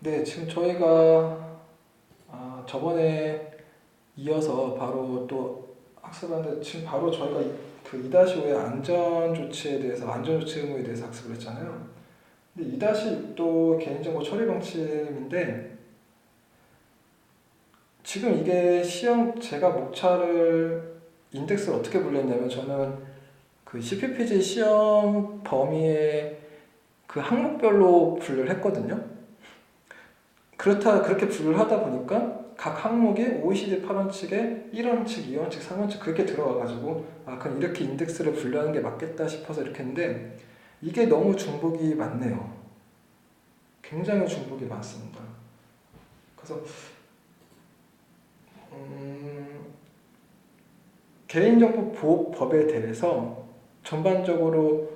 네, 지금 저희가 저번에 이어서 바로 또 학습하는데 지금 바로 저희가 그 2-5의 안전 조치에 대해서 안전 조치 의무에 대해서 학습을 했잖아요. 근데 2-6도 개인정보 처리 방침인데 지금 이게 시험 제가 목차를 인덱스를 어떻게 분류했냐면 저는 그 CPPG 시험 범위의 그 항목별로 분류를 했거든요. 그렇게 분류를 하다 보니까 각 항목이 OECD 8원칙에 1원칙, 2원칙, 3원칙 그렇게 들어와가지고 그럼 이렇게 인덱스를 분류하는 게 맞겠다 싶어서 이렇게 했는데 이게 너무 중복이 많네요. 굉장히 중복이 많습니다. 그래서 개인정보 보호법에 대해서 전반적으로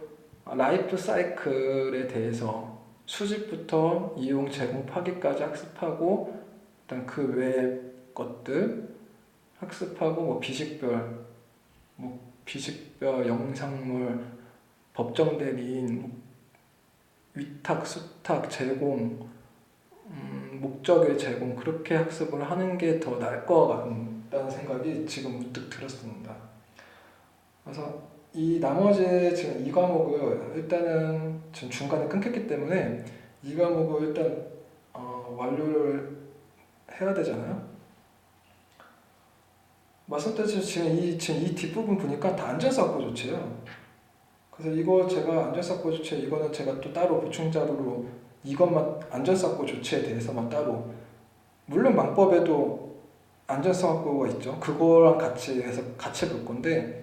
라이프 사이클에 대해서 수집부터 이용, 제공, 파기까지 학습하고 일단 그 외의 것들 학습하고 비식별, 영상물, 법정 대리인, 위탁, 수탁, 제공, 목적의 제공 그렇게 학습을 하는 게 더 나을 것 같다는 생각이 지금 문득 들었습니다. 그래서 이 나머지 지금 이 과목을 일단은 지금 중간에 끊겼기 때문에 이 과목을 일단 완료를 해야 되잖아요. 말씀드렸듯이 지금 이 뒷부분 보니까 다 안전사고 조치예요. 그래서 이거 제가 안전사고 조치 이거는 제가 또 따로 보충 자료로 이것만 안전사고 조치에 대해서만 따로 물론 망법에도 안전사고가 있죠. 그거랑 같이 해서 같이 볼 건데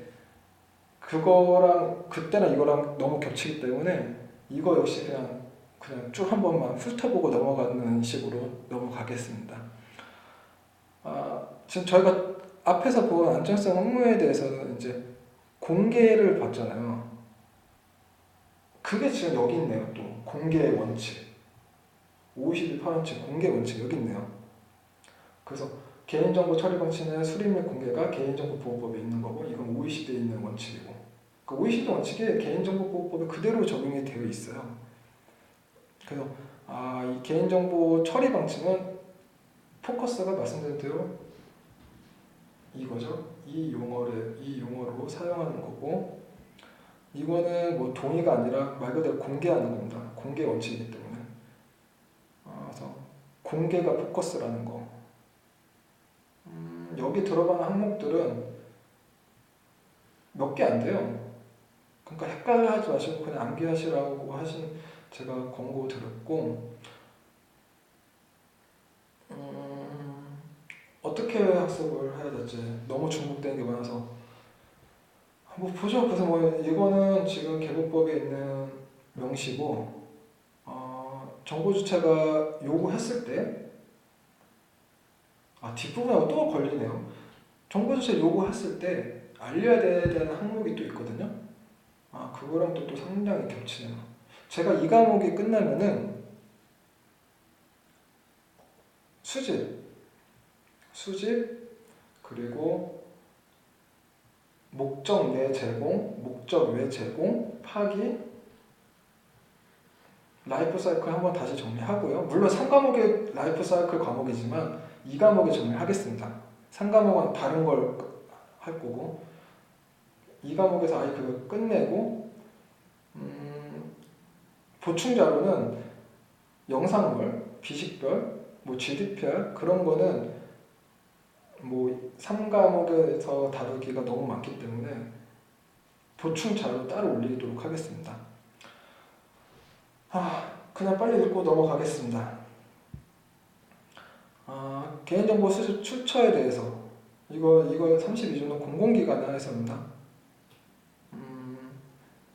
그거랑 그때랑 이거랑 너무 겹치기 때문에 이거 역시 그냥 쭉 한 번만 훑어보고 넘어가는 식으로 넘어가겠습니다. 지금 저희가 앞에서 본 안전성 업무에 대해서는 이제 공개를 봤잖아요. 그게 지금 여기 있네요. 또 공개의 원칙, OECD 8원칙 공개 원칙 여기 있네요. 그래서 개인정보 처리 방침의 수립 및 공개가 개인정보 보호법에 있는 거고 이건 OECD에 있는 원칙이고 그 OECD 원칙이 개인정보 보호법에 그대로 적용이 되어 있어요. 그래서 이 개인정보 처리 방침은 포커스가 말씀드린 대로 이거죠. 이 용어로 사용하는 거고 이거는 뭐 동의가 아니라 말 그대로 공개하는 겁니다. 공개 원칙이기 때문에. 그래서 공개가 포커스라는 거. 여기 들어가는 항목들은 몇 개 안 돼요. 그러니까 헷갈려 하지 마시고 그냥 암기하시라고 제가 권고 드렸고 어떻게 학습을 해야 될지 너무 중복되는 게 많아서 뭐 보죠. 그래서 뭐 이거는 지금 개국법에 있는 명시고 정보 주체가 요구했을 때 뒷부분하고 또 걸리네요. 정보 주체 요구했을 때 알려야 되는 항목이 또 있거든요. 그거랑 또 상당히 겹치네요. 제가 이 과목이 끝나면은 수집 그리고 목적 내 제공, 목적 외 제공, 파기, 라이프 사이클 한번 다시 정리하고요. 물론 3과목이 라이프 사이클 과목이지만 2과목에 정리하겠습니다. 3과목은 다른 걸 할 거고 2과목에서 아예 그걸 끝내고 보충 자료는 영상물, 비식별, GDPR 그런 거는 3과목에서 다루기가 너무 많기 때문에 보충 자료 따로 올리도록 하겠습니다. 그냥 빨리 읽고 넘어가겠습니다. 개인정보 수집 출처에 대해서 이거 32조는 공공기관에 한해서입니다.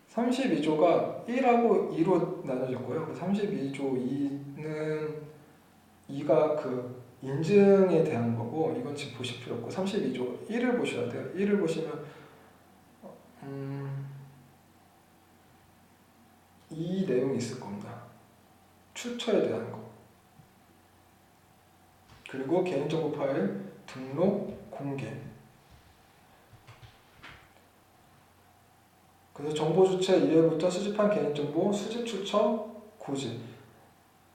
32조가 1하고 2로 나눠졌고요. 32조 2는 2가 그 인증에 대한 거고 이건 지금 보실 필요 없고 32조 1을 보셔야 돼요. 1을 보시면 이 내용이 있을 겁니다. 출처에 대한 거. 그리고 개인정보 파일 등록 공개. 그래서 정보 주체 1회부터 수집한 개인정보 수집 출처 고지.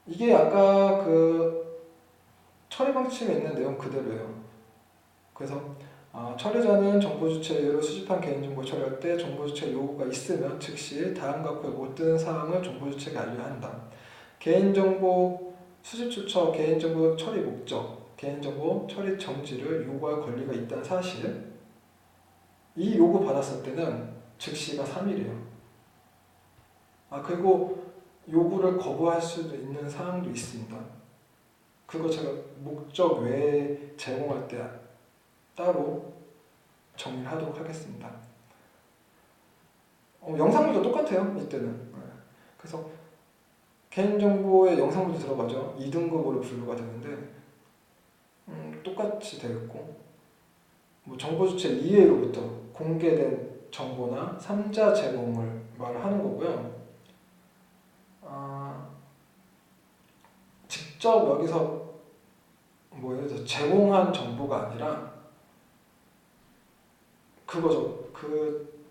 이게 아까 그 처리 방침에 있는 내용 그대로예요. 그래서 처리자는 정보주체 이외로 수집한 개인정보 처리할 때 정보주체 요구가 있으면 즉시 다음과 같고 모든 사항을 정보주체에게 알려야 한다. 개인정보 수집 추처, 개인정보 처리 목적, 개인정보 처리 정지를 요구할 권리가 있다는 사실. 이 요구 받았을 때는 즉시가 3일이에요. 그리고 요구를 거부할 수도 있는 사항도 있습니다. 그거 제가 목적 외에 제공할 때 따로 정리를 하도록 하겠습니다. 영상물도 똑같아요. 이때는. 그래서 개인정보에 영상물도 들어가죠. 2등급으로 분류가 되는데 똑같이 되겠고 뭐 정보주체 이외로부터 공개된 정보나 3자 제공을 말하는 거고요. 직접 여기서 뭐 예를 들어서 제공한 정보가 아니라 그거죠. 그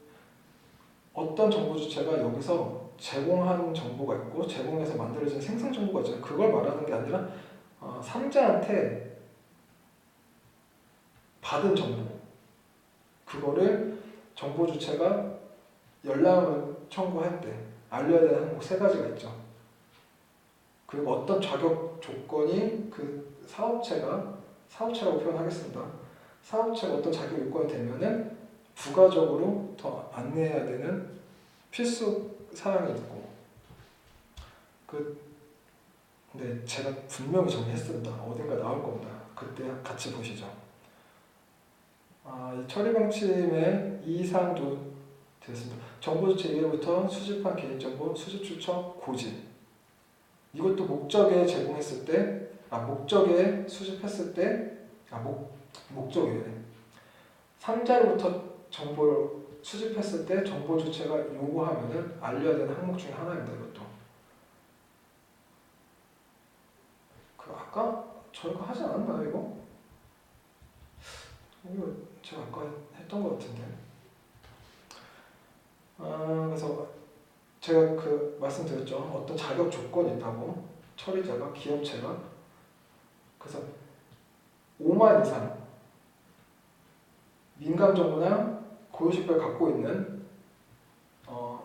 어떤 정보 주체가 여기서 제공한 정보가 있고 제공해서 만들어진 생성 정보가 있잖아요. 그걸 말하는 게 아니라 3자한테 받은 정보, 그거를 정보 주체가 연락을 청구할 때 알려야 되는 항목 3가지가 있죠. 그리고 어떤 자격 조건이 그 사업체라고 표현하겠습니다. 사업체가 어떤 자격 요건이 되면은 부가적으로 더 안내해야 되는 필수 사항이 있고, 근데 제가 분명히 정리했습니다. 어딘가 나올 겁니다. 그때 같이 보시죠. 이 처리 방침의 이 사항도 되었습니다. 정보주체 이외부터 수집한 개인정보, 수집 추적, 고지. 이것도 목적에 제공했을 때, 목적에 수집했을 때, 목적에 3자로부터 정보를 수집했을 때 정보 주체가 요구하면은 알려야 되는 항목 중에 하나입니다. 이것도. 아까 저희가 하지 않았나요, 이거? 이거 제가 아까 했던 것 같은데. 그래서 제가 말씀드렸죠. 어떤 자격 조건이 있다고. 처리자가, 기업체가. 그래서 5만 이상 민감 정보나 고유식별 갖고 있는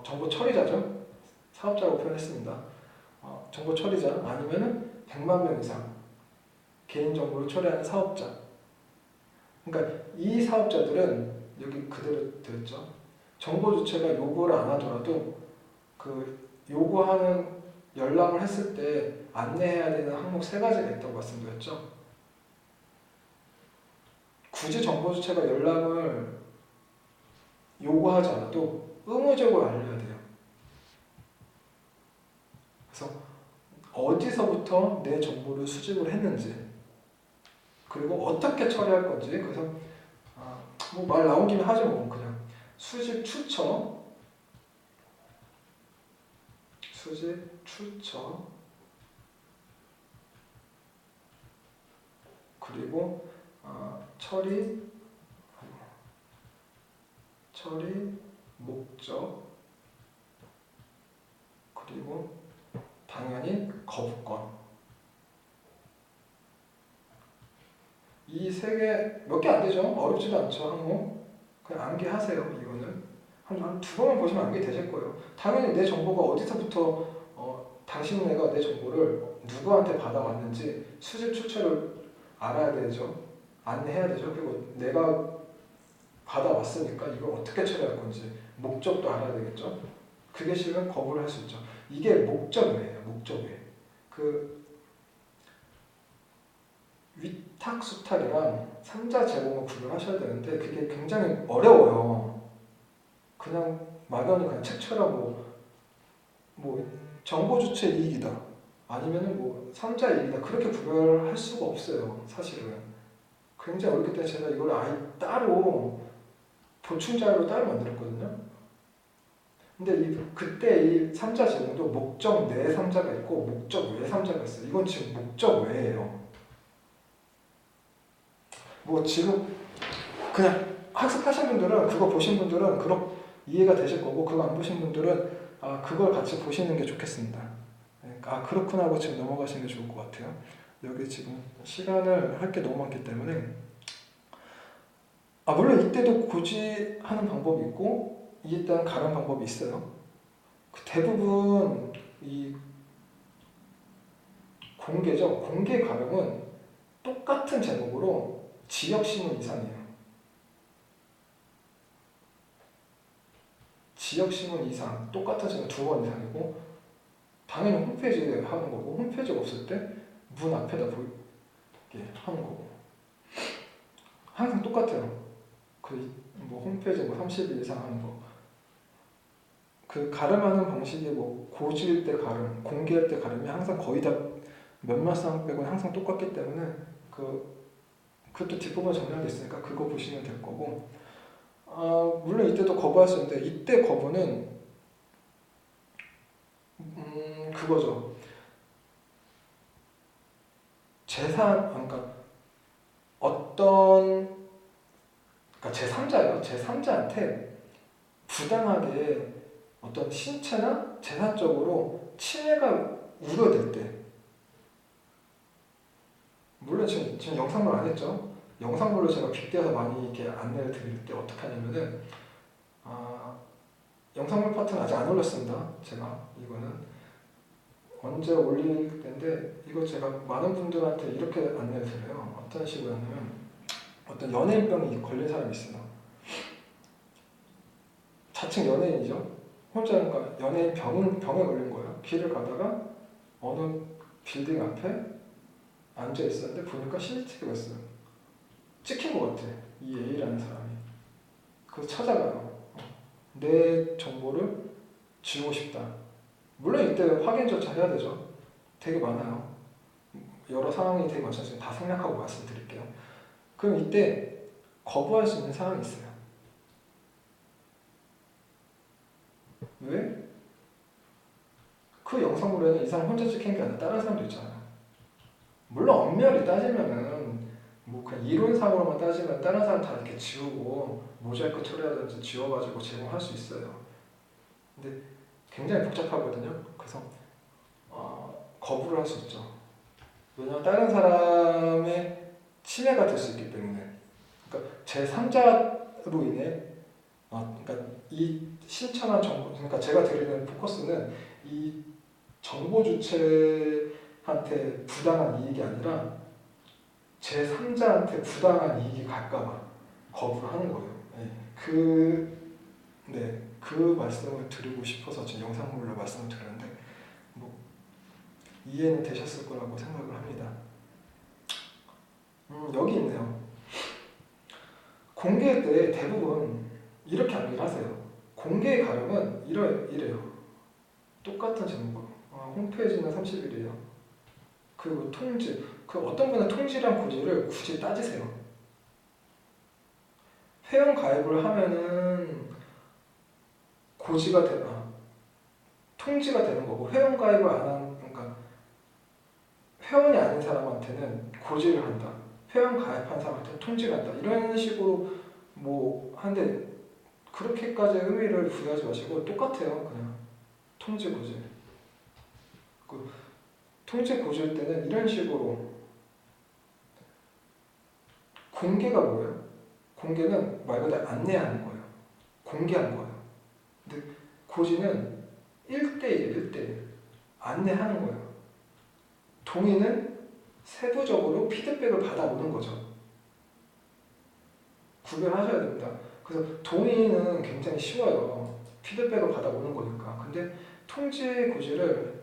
정보 처리자죠. 사업자라고 표현했습니다. 정보 처리자 아니면은 100만 명 이상 개인정보를 처리하는 사업자. 그러니까 이 사업자들은 여기 그대로 되었죠. 정보 주체가 요구를 안 하더라도 그 요구하는 연락을 했을 때 안내해야 되는 항목 3가지가 있다고 말씀드렸죠. 굳이 정보 주체가 연락을 요구하지 않아도 의무적으로 알려야 돼요. 그래서 어디서부터 내 정보를 수집을 했는지, 그리고 어떻게 처리할 건지. 그래서 뭐 말 나온 김에 하죠. 뭐 그냥 수집 추처, 그리고 처리 목적, 그리고 당연히 거부권. 이 3개 몇 개 안 되죠? 어렵지도 않죠. 항목 그냥 암기하세요. 이거는 한 2번만 보시면 암기되실 거예요. 당연히 내 정보가 어디서부터 당신네가 내 정보를 누구한테 받아왔는지 수집 추체를 알아야 되죠. 안내해야 되죠. 그리고 내가 받아왔으니까 이걸 어떻게 처리할 건지 목적도 알아야 되겠죠. 그게 싫으면 거부를 할 수 있죠. 이게 목적 외예요. 목적 외. 위탁 수탁이랑 3자 제공을 구별하셔야 되는데 그게 굉장히 어려워요. 그냥 막연히 그냥 책처럼 뭐 정보 주체 이익이다 아니면은 뭐 3자 이익이다 그렇게 구별할 수가 없어요. 사실은 굉장히 어렵기 때문에 제가 이걸 아예 따로 보충자료로 따로 만들었거든요. 근데 그때 이 3자 제공도 목적 내 3자가 있고 목적 외 3자가 있어요. 이건 지금 목적 외예요. 뭐 지금 그냥 학습하신 분들은 그거 보신 분들은 이해가 되실 거고, 그거 안 보신 분들은 그걸 같이 보시는 게 좋겠습니다. 아 그렇구나 하고 지금 넘어가시는 게 좋을 것 같아요. 여기 지금 시간을 할 게 너무 많기 때문에 물론 이때도 고지하는 방법이 있고 이에 따른 가름 방법이 있어요. 그 대부분 이 공개죠. 공개 가름은 똑같은 제목으로 지역신문 이상이에요. 지역신문 이상 똑같은 제목 2번 이상이고 당연히 홈페이지에 하는 거고 홈페이지가 없을 때 문 앞에다 보이게 하는 거고 항상 똑같아요. 그 뭐 홈페이지 뭐 30일 이상 하는 거. 그 가름하는 방식이 뭐 고지일 때 가름, 공개할 때 가름이 항상 거의 다 몇몇 사항 빼고는 항상 똑같기 때문에 그것도 뒷부분 정리하게 있으니까 그거 보시면 될 거고 물론 이때도 거부할 수 있는데 이때 거부는 그거죠. 그러니까 그러니까 제3자예요. 제3자한테 부당하게 어떤 신체나 재산적으로 침해가 우려될 때 물론 지금 영상물 안 했죠. 영상물로 제가 빅데이터 많이 이렇게 안내를 드릴 때 어떻게 하냐면은 영상물 파트는 아직 안 올렸습니다. 제가 이거는 언제 올릴 텐데 이거 제가 많은 분들한테 이렇게 안내를 드려요. 어떤 식으로 하냐면 어떤 연예인병이 걸린 사람이 있어요. 자칭 연예인이죠. 혼자 그러니까 연예인 병에 걸린 거예요. 길을 가다가 어느 빌딩 앞에 앉아 있었는데 보니까 CCTV가 있어요. 찍힌 것 같아. 이 A라는 사람이. 그래서 찾아가요. 내 정보를 지우고 싶다. 물론 이때 확인조차 해야 되죠. 되게 많아요. 여러 상황이 되게 많죠. 다 생략하고 말씀드릴게요. 그럼 이때 거부할 수 있는 상황이 있어요. 왜? 그 영상물에는 이 사람 혼자 찍힌 게 아니라 다른 사람도 있잖아요. 물론 엄밀히 따지면은 뭐 그냥 이론상으로만 따지면 다른 사람 다 이렇게 지우고 모자이크 처리하든지 지워가지고 제공할 수 있어요. 근데 굉장히 복잡하거든요. 그래서 거부를 할 수 있죠. 왜냐하면 다른 사람의 침해가 될 수 있기 때문에. 그러니까 제3자로 인해 그러니까 이 신청한 정보, 그러니까 제가 드리는 포커스는 이 정보 주체한테 부당한 이익이 아니라 제3자한테 부당한 이익이 갈까봐 거부를 하는 거예요. 그 말씀을 드리고 싶어서 지금 영상물로 말씀을 드렸는데 뭐 이해는 되셨을 거라고 생각을 합니다. 여기 있네요. 공개 때 대부분 이렇게 암기를 하세요. 공개 가름은 이래요. 똑같은 제목으로. 홈페이지는 30일이에요. 그리고 통지. 어떤 분은 통지랑 고지를 굳이 따지세요. 회원 가입을 하면은 고지가 통지가 되는 거고 회원 가입을 안 한, 그러니까 회원이 아닌 사람한테는 고지를 한다. 회원 가입한 사람한테는 통지를 한다. 이런 식으로 뭐 한데 그렇게까지 의미를 부여하지 마시고 똑같아요. 그냥 통지 고지. 통지 고지일 때는 이런 식으로 공개가 뭐예요? 공개는 말 그대로 안내하는 거예요. 공개한 거예요. 근데 고지는 1대1, 1대1 안내하는 거예요. 동의는 세부적으로 피드백을 받아오는 거죠. 구별하셔야 됩니다. 그래서 동의는 굉장히 쉬워요. 피드백을 받아오는 거니까. 근데 통지 고지를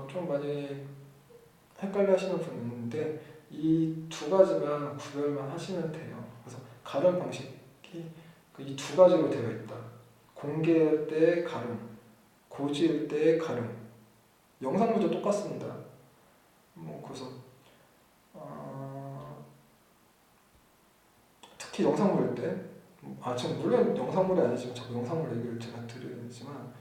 좀 많이 헷갈려 하시는 분이 있는데 이 두 가지만 구별만 하시면 돼요. 그래서 가름 방식이 이 두 가지로 되어 있다. 공개할 때 가름, 고지일 때 가름. 영상물도 똑같습니다. 그래서 특히 영상물일 때 지금 물론 영상물이 아니지만 자꾸 영상물 얘기를 제가 드리지만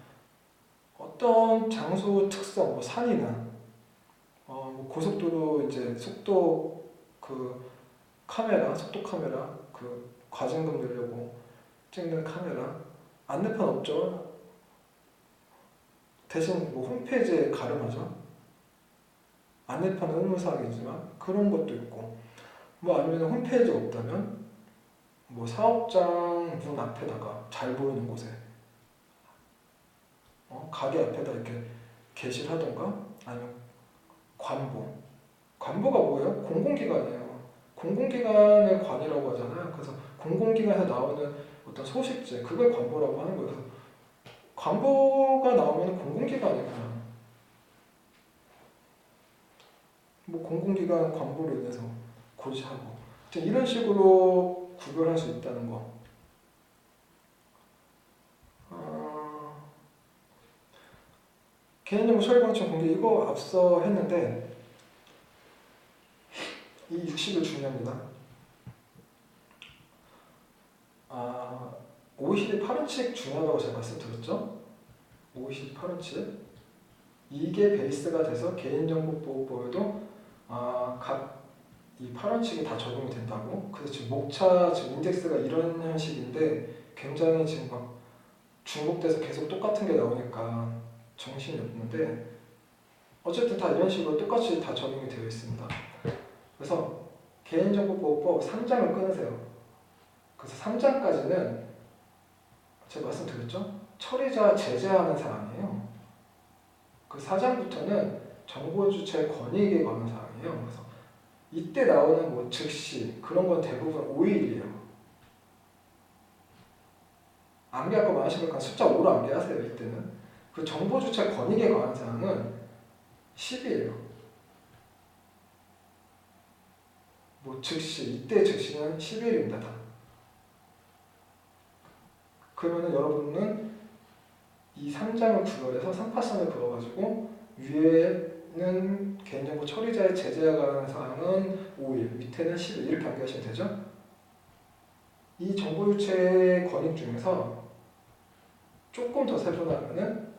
어떤 장소 특성, 뭐 산이나 뭐 고속도로 이제 속도 속도 카메라 과징금 내려고 찍는 카메라 안내판 없죠. 대신 뭐 홈페이지에 가름하죠. 안내판은 의무사항이지만 그런 것도 있고, 뭐 아니면 홈페이지가 없다면 뭐 사업장 문 앞에다가 잘 보이는 곳에 가게 앞에다 이렇게 게시를 하던가, 아니면 관보가 뭐예요? 공공기관이에요. 공공기관의 관이라고 하잖아요. 그래서 공공기관에서 나오는 어떤 소식지, 그걸 관보라고 하는 거예요. 그래서 관보가 나오면 공공기관이에요. 그냥 뭐 공공기관 관보로 인해서 고지하고, 이런 식으로 구별할 수 있다는 거. 개인정보 처리방침 공개, 이거 앞서 했는데 이 60일 중요합니다. OECD 8원칙 중요하다고 제가 말씀드렸죠? OECD 8원칙. 이게 베이스가 돼서 개인정보보호법에도 각 이 8원칙이 다 적용이 된다고. 그래서 지금 목차, 지금 인덱스가 이런 형식인데 굉장히 지금 막 중복돼서 계속 똑같은 게 나오니까 정신이 없는데, 어쨌든 다 이런 식으로 똑같이 다 적용이 되어 있습니다. 그래서 개인정보보호법 3장을 끊으세요. 그래서 3장까지는 제가 말씀드렸죠? 처리자 제재하는 사항이에요. 그 4장부터는 정보주체 권익에 관한 사항이에요. 그래서 이때 나오는 뭐 즉시 그런 건 대부분 5일이에요. 암기할 거 많으시니까 숫자 5로 암기하세요. 이때는. 그 정보주체 권익에 관한 사항은 10이에요. 뭐 즉시, 이때 즉시는 10일입니다. 다. 그러면은 여러분은 이 3장을 구별해서 3파선을 그어가지고 위에는 개인정보 처리자의 제재에 관한 사항은 5일, 밑에는 10일 이렇게 암기하시면 되죠. 이 정보유체 권익 중에서 조금 더 세분화하면은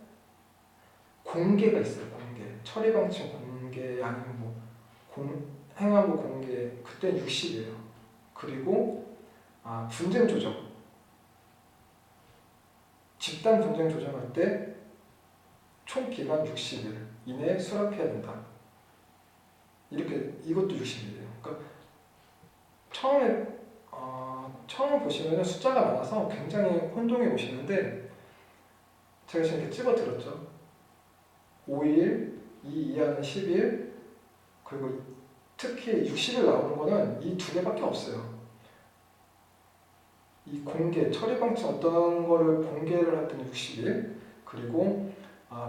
공개가 있어요. 공개, 처리방침 공개, 아니면 뭐 행안부 공개, 그때 60이에요. 그리고 분쟁 조정, 집단 분쟁 조정할 때 총 기간 60일 이내에 수락해야 된다. 이렇게, 이것도 60일이에요. 그러니까 처음 보시면 숫자가 많아서 굉장히 혼동해 보시는데, 제가 지금 이렇게 찍어 드렸죠. 5일, 이 이하는 10일, 그리고 특히 60일 나오는 거는 이 두 개밖에 없어요. 이 공개, 처리방침 어떤 거를 공개를 할 때는 60일, 그리고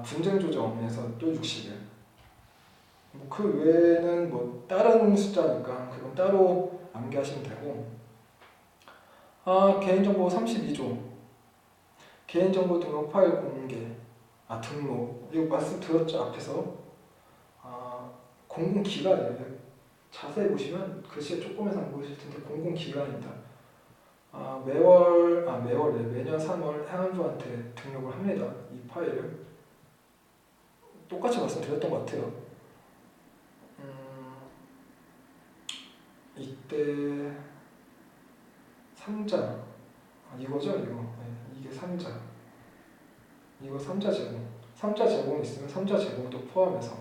분쟁 조정에서 또 60일. 뭐 그 외에는 뭐 다른 숫자니까 그건 따로 암기하시면 되고. 개인정보 32조. 개인정보 등록 파일 공개. 등록. 이거 말씀드렸죠, 앞에서. 공공기관이에요. 자세히 보시면 글씨가 조금해서 안 보이실 텐데 공공기관입니다. 매년 3월 행안부한테 등록을 합니다. 이 파일을. 똑같이 말씀드렸던 것 같아요. 이때 3자. 이거죠, 이거. 네, 이게 3자. 이거 3자 제공. 3자 제공이 있으면 3자 제공도 포함해서,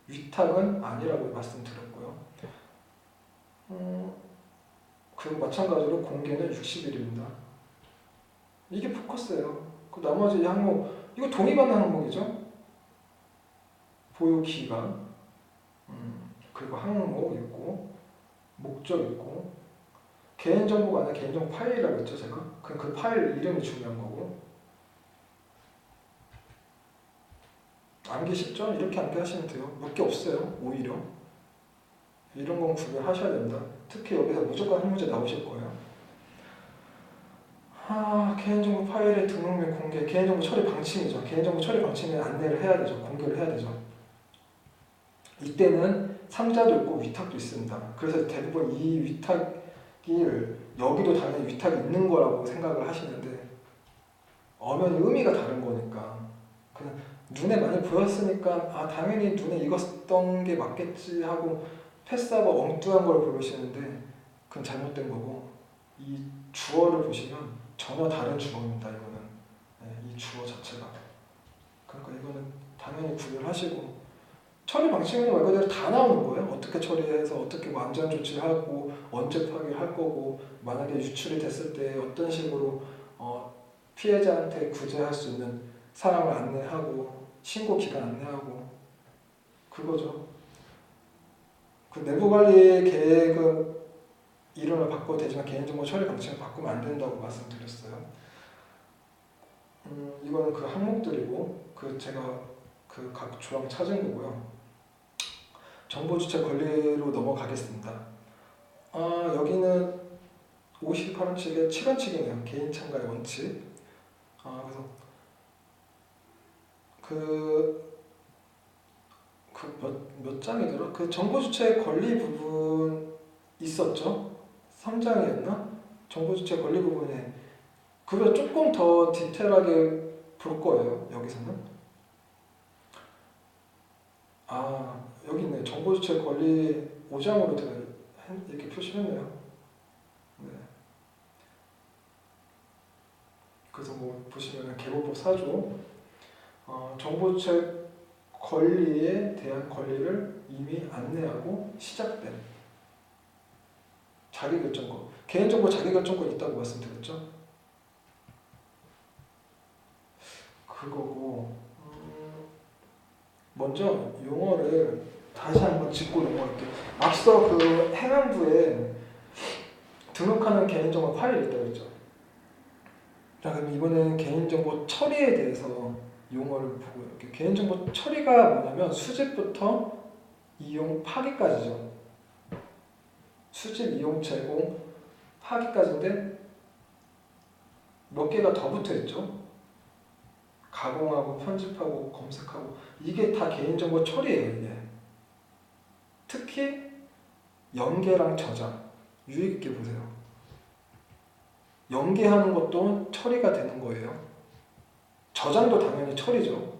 위탁은 아니라고 말씀드렸고요. 그리고 마찬가지로 공개는 60일입니다. 이게 포커스예요. 그 나머지 항목, 이거 동의받는 항목이죠. 보유 기간, 그리고 항목 있고, 목적 있고, 개인정보가 아니라 개인정보 파일이라고 했죠, 제가. 그 파일 이름이 중요한 거고. 암기 쉽죠? 이렇게 암기하시면 돼요. 몇 개 없어요, 오히려. 이런 건 구별하셔야 된다. 특히 여기서 무조건 한 문제 나오실 거예요. 개인정보 파일의 등록 및 공개, 개인정보 처리 방침이죠. 개인정보 처리 방침에 안내를 해야 되죠. 공개를 해야 되죠. 이때는 3자도 있고 위탁도 있습니다. 그래서 대부분 이 위탁을, 여기도 당연히 위탁이 있는 거라고 생각을 하시는데, 엄연히 의미가 다른 거니까 그냥 눈에 많이 보였으니까 당연히 눈에 익었던 게 맞겠지 하고 패스하고 엉뚱한 걸 고르시는데, 그건 잘못된 거고, 이 주어를 보시면 전혀 다른 주어입니다. 이거는. 이 주어 자체가. 그러니까 이거는 당연히 구별하시고 처리 방식은 말 그대로 다 나오는 거예요. 어떻게 처리해서 어떻게 완전 조치하고 언제 파기할 거고 만약에 유출이 됐을 때 어떤 식으로 피해자한테 구제할 수 있는 사항을 안내하고 신고 기간 안내하고 그거죠. 그 내부 관리 계획은 이름을 바꿔도 되지만 개인정보 처리 방식을 바꾸면 안 된다고 말씀드렸어요. 이거는 그 항목들이고 제가 각 조항 찾은 거고요. 정보 주체 권리로 넘어가겠습니다. 여기는 58원칙에 7원칙이네요. 개인 참가의 원칙. 그래서 몇 장이더라? 그 정보 주체 권리 부분 있었죠? 3장이었나? 정보 주체 권리 부분에 그걸 조금 더 디테일하게 볼 거예요. 여기서는. 여기 있네. 정보 주체 권리 5장으로 제가 이렇게 표시했네요. 네. 그래서 뭐 보시면 개보법 4조 정보 주체 권리에 대한 권리를 이미 안내하고 시작된 자기결정권. 개인정보 자기결정권 있다고 말씀드렸죠? 그거고 먼저 용어를 다시 한번 짚고 넘어갈게요. 앞서 그 행안부에 등록하는 개인정보 파일이 있다고 했죠. 자, 그럼 이번에는 개인정보 처리에 대해서 용어를 보고 이렇게 개인정보 처리가 뭐냐면 수집부터 이용, 파기까지죠. 수집, 이용, 제공, 파기까지인데 몇 개가 더 붙어 있죠. 가공하고 편집하고 검색하고 이게 다 개인정보 처리예요. 이게. 특히 연계랑 저장 유의 깊게 보세요. 연계하는 것도 처리가 되는 거예요. 저장도 당연히 처리죠.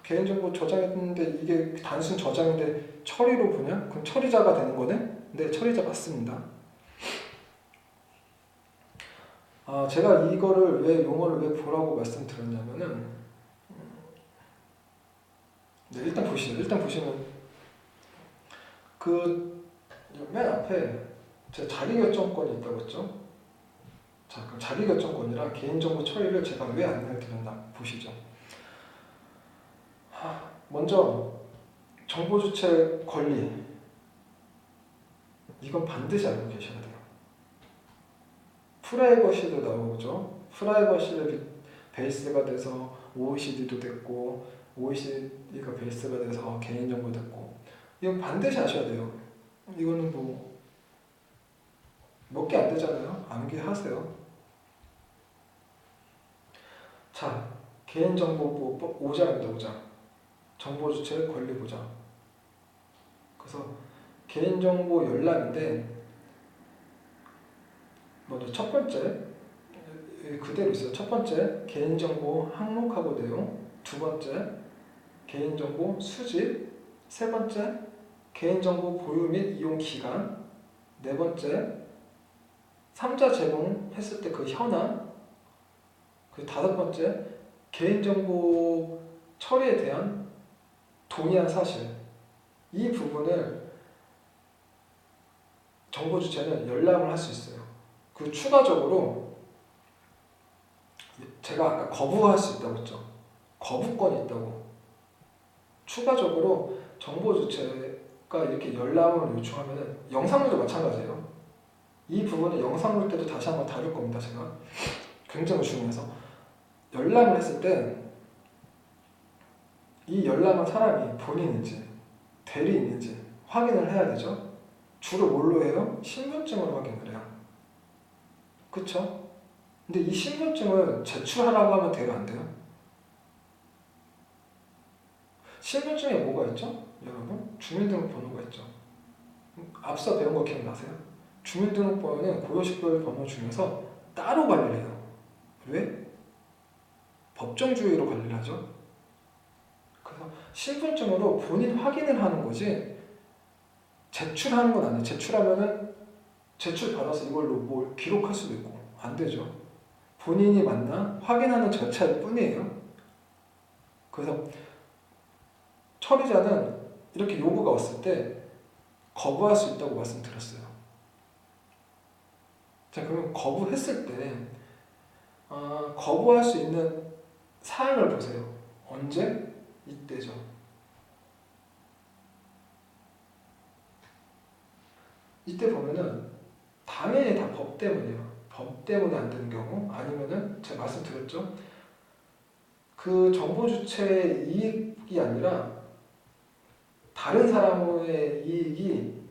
개인정보 저장했는데 이게 단순 저장인데 처리로 보냐? 그럼 처리자가 되는 거네? 네, 처리자 맞습니다. 제가 이거를 용어를 왜 보라고 말씀드렸냐면은 네, 일단 보시죠. 일단 보시면 맨 앞에 제가 자기결정권이 있다고 했죠. 자, 그럼 자기결정권이랑 개인정보 처리를 제가 왜 안내를 드렸나 보시죠. 먼저 정보주체 권리 이건 반드시 알고 계셔야 돼요. 프라이버시도 나오죠. 프라이버시를 베이스가 돼서 OECD도 됐고 OECD가 베이스가 돼서 개인정보 됐고 이건 반드시 아셔야 돼요. 이거는 뭐 몇 개 안 되잖아요. 암기하세요. 자, 개인정보보호법 5장입니다. 5장. 정보주체 권리보장. 그래서 개인정보 열람인데 먼저 첫 번째 그대로 있어요. 첫 번째 개인정보 항목하고 내용. 두 번째 개인정보 수집. 세 번째 개인정보 보유 및 이용 기간. 네 번째 3자 제공했을 때 그 현황. 그 다섯 번째 개인정보 처리에 대한 동의한 사실. 이 부분을 정보 주체는 열람을 할 수 있어요. 그 추가적으로 제가 아까 거부할 수 있다고 했죠. 거부권이 있다고. 추가적으로 정보 주체가 이렇게 열람을 요청하면 영상물도 마찬가지예요. 이 부분은 영상물 때도 다시 한번 다룰 겁니다. 제가 굉장히 중요해서 열람을 했을 때 이 열람한 사람이 본인인지 대리인인지 확인을 해야 되죠. 주로 뭘로 해요? 신분증으로 확인을 해요. 그쵸? 근데 이 신분증을 제출하라고 하면 돼요? 안 돼요? 신분증에 뭐가 있죠? 여러분? 주민등록번호가 있죠. 앞서 배운 거 기억나세요? 주민등록번호는 고요식별 번호 중에서 따로 관리를 해요. 왜? 법정주의로 관리를 하죠. 그래서 신분증으로 본인 확인을 하는 거지 제출하는 건 아니에요. 제출하면은 제출 받아서 이걸로 뭘 기록할 수도 있고 안 되죠. 본인이 맞나 확인하는 절차일 뿐이에요. 그래서 처리자는 이렇게 요구가 왔을 때 거부할 수 있다고 말씀드렸어요. 자, 그러면 거부했을 때 거부할 수 있는 사항을 보세요. 언제? 이때죠. 이때 보면은 당연히 다 법 때문이에요. 법 때문에 안 되는 경우, 아니면은 제가 말씀드렸죠. 그 정보 주체의 이익이 아니라 다른 사람의 이익이,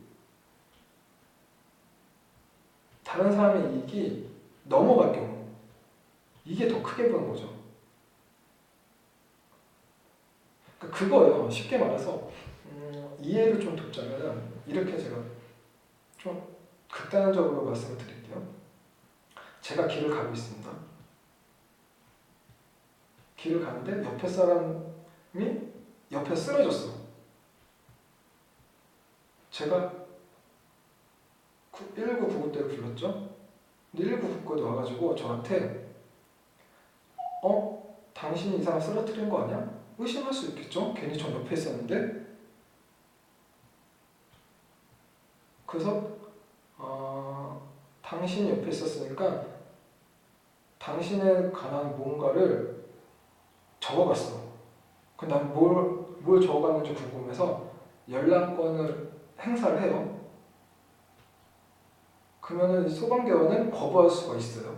다른 사람의 이익이 넘어갈 경우, 이게 더 크게 보는 거죠. 그러니까 그거예요. 쉽게 말해서 이해를 좀 돕자면 이렇게 제가 좀 극단적으로 말씀을 드릴게요. 제가 길을 가고 있습니다. 길을 가는데 옆에 사람이 옆에 쓰러졌어. 제가 1999대를 불렀죠. 근데 1999도 와가지고 저한테 당신이 이 사람 쓰러뜨린 거 아니야? 의심할 수 있겠죠? 괜히 저 옆에 있었는데. 그래서 당신이 옆에 있었으니까 당신에 관한 뭔가를 적어갔어. 근데 난 뭘 적어갔는지 궁금해서 연락권을 행사를 해요. 그러면은 소방대원은 거부할 수가 있어요.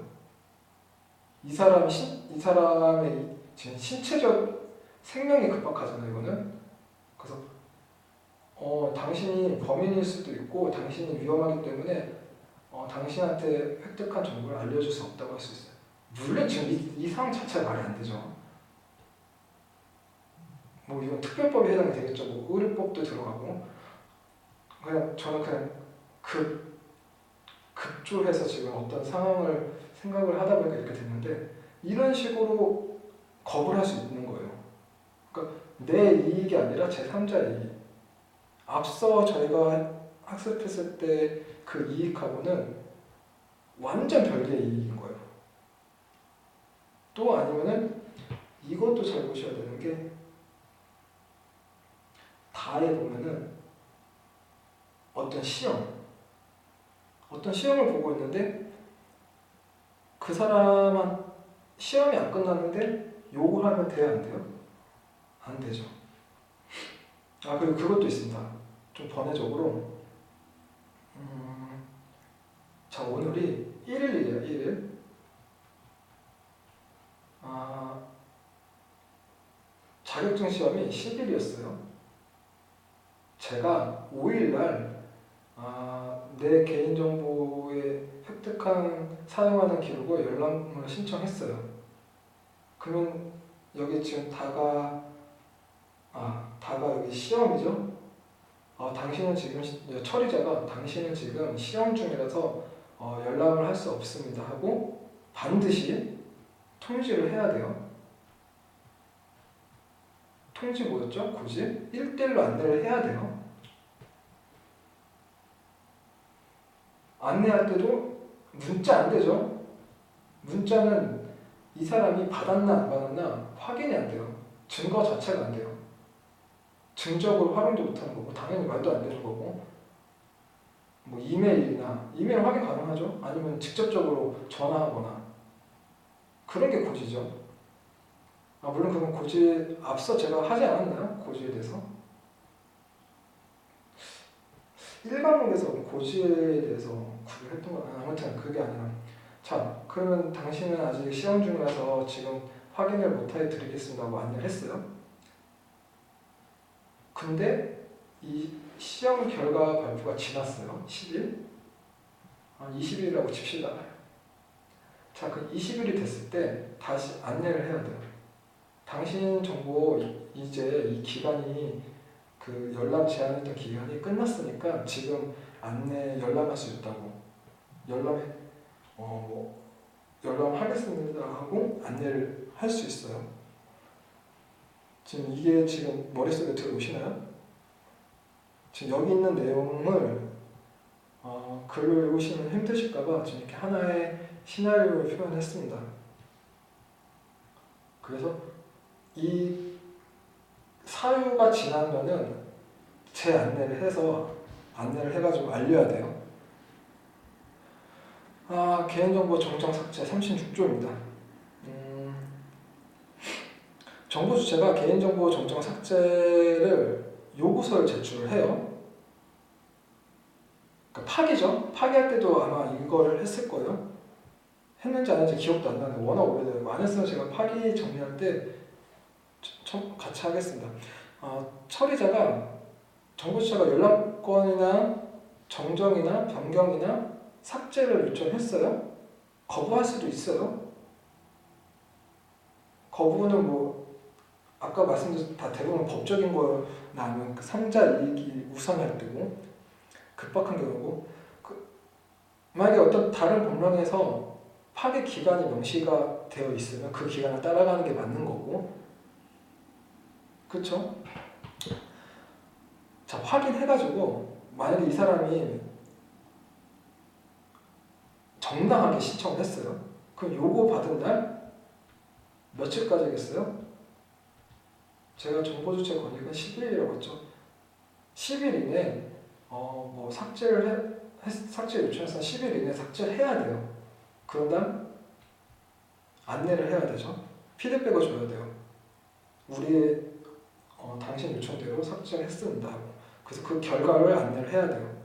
이 사람의 지금 신체적 생명이 급박하잖아요, 이거는. 그래서 당신이 범인일 수도 있고 당신이 위험하기 때문에 당신한테 획득한 정보를 알려줄 수 없다고 할 수 있어요. 물론 지금 이 상황 자체가 말이 안 되죠. 뭐 이건 특별법에 해당이 되겠죠. 뭐 의료법도 들어가고. 그냥 저는 그냥 급조해서 지금 어떤 상황을 생각을 하다 보니까 이렇게 됐는데, 이런 식으로 거부를 할 수 있는 거예요. 그러니까 내 이익이 아니라 제3자의 이익. 앞서 저희가 학습했을 때 그 이익하고는 완전 별개의 이익인 거예요. 또 아니면은 이것도 잘 보셔야 되는 게, 다에 보면은 어떤 시험을 보고 있는데 그 사람은 시험이 안 끝났는데 욕을 하면 돼요, 안 돼요? 안 되죠. 그리고 그것도 있습니다. 좀 번외적으로. 자, 오늘이 1일이에요, 1일. 자격증 시험이 10일이었어요. 제가 5일날 내 개인정보에 획득한 사용하는 기록을 열람을 신청했어요. 그러면 여기 지금 다가 여기 시험이죠. 당신은 지금 처리자가 당신은 지금 시험 중이라서 열람을 할 수 없습니다 하고 반드시 통지를 해야 돼요. 통지 뭐였죠? 굳이 1대1로 안내를 해야 돼요. 안내할 때도 문자 안 되죠. 문자는 이 사람이 받았나 안 받았나 확인이 안 돼요. 증거 자체가 안 돼요. 증적으로 활용도 못하는 거고 당연히 말도 안 되는 거고. 뭐 이메일 확인 가능하죠. 아니면 직접적으로 전화하거나 그런 게 고지죠. 물론 그건 고지 앞서 제가 하지 않았나요? 고지에 대해서 일과목에서 고지에 대해서 구를 했던 건 아무튼 그게 아니라, 자, 그러면 당신은 아직 시험 중이라서 지금 확인을 못해 드리겠습니다 하고 안내를 했어요. 근데 이 시험 결과 발표가 지났어요. 10일? 20일이라고 칩시다. 자, 그 20일이 됐을 때 다시 안내를 해야 돼요. 당신 정보 이제 이 기간이 그 열람 제한했던 기간이 끝났으니까 지금 열람할 수 있다고 열람하겠습니다 하고 안내를 할 수 있어요. 지금 이게 지금 머릿속에 들어오시나요? 지금 여기 있는 내용을 글을 읽으시면 힘드실까봐 지금 이렇게 하나의 시나리오를 표현했습니다. 그래서 이 사유가 지나면은 안내를 해가지고 알려야 돼요. 개인정보 정정 삭제 36조입니다. 정부 주체가 개인정보 정정 삭제를 요구서를 제출을 해요. 그러니까 파기죠. 파기할 때도 아마 이거를 했을 거예요. 했는지 안 했는지 기억도 안 나는데 워낙 오래돼요. 안 했으면 제가 파기 정리할 때 같이 하겠습니다. 처리자가 정부 주체가 연락권이나 정정이나 변경이나 삭제를 요청했어요. 거부할 수도 있어요. 거부는 뭐 아까 말씀드린 다 대부분 법적인 거나 아니면 그 3자 이익이 우선할 때고 급박한 경우고 만약에 어떤 다른 법령에서 파기 기간이 명시가 되어 있으면 그 기간을 따라가는 게 맞는 거고 그렇죠? 자 확인해가지고 만약에 이 사람이 정당하게 신청을 했어요. 그럼 요거 받은 날 며칠까지겠어요? 제가 정보주체 권익은 10일이라고 했죠. 10일 이내 뭐 삭제 요청해서 10일 이내 삭제를 해야 돼요. 그런 다음 안내를 해야 되죠. 피드백을 줘야 돼요. 우리의 당신 요청대로 삭제를 했습니다. 그래서 그 결과를 안내를 해야 돼요.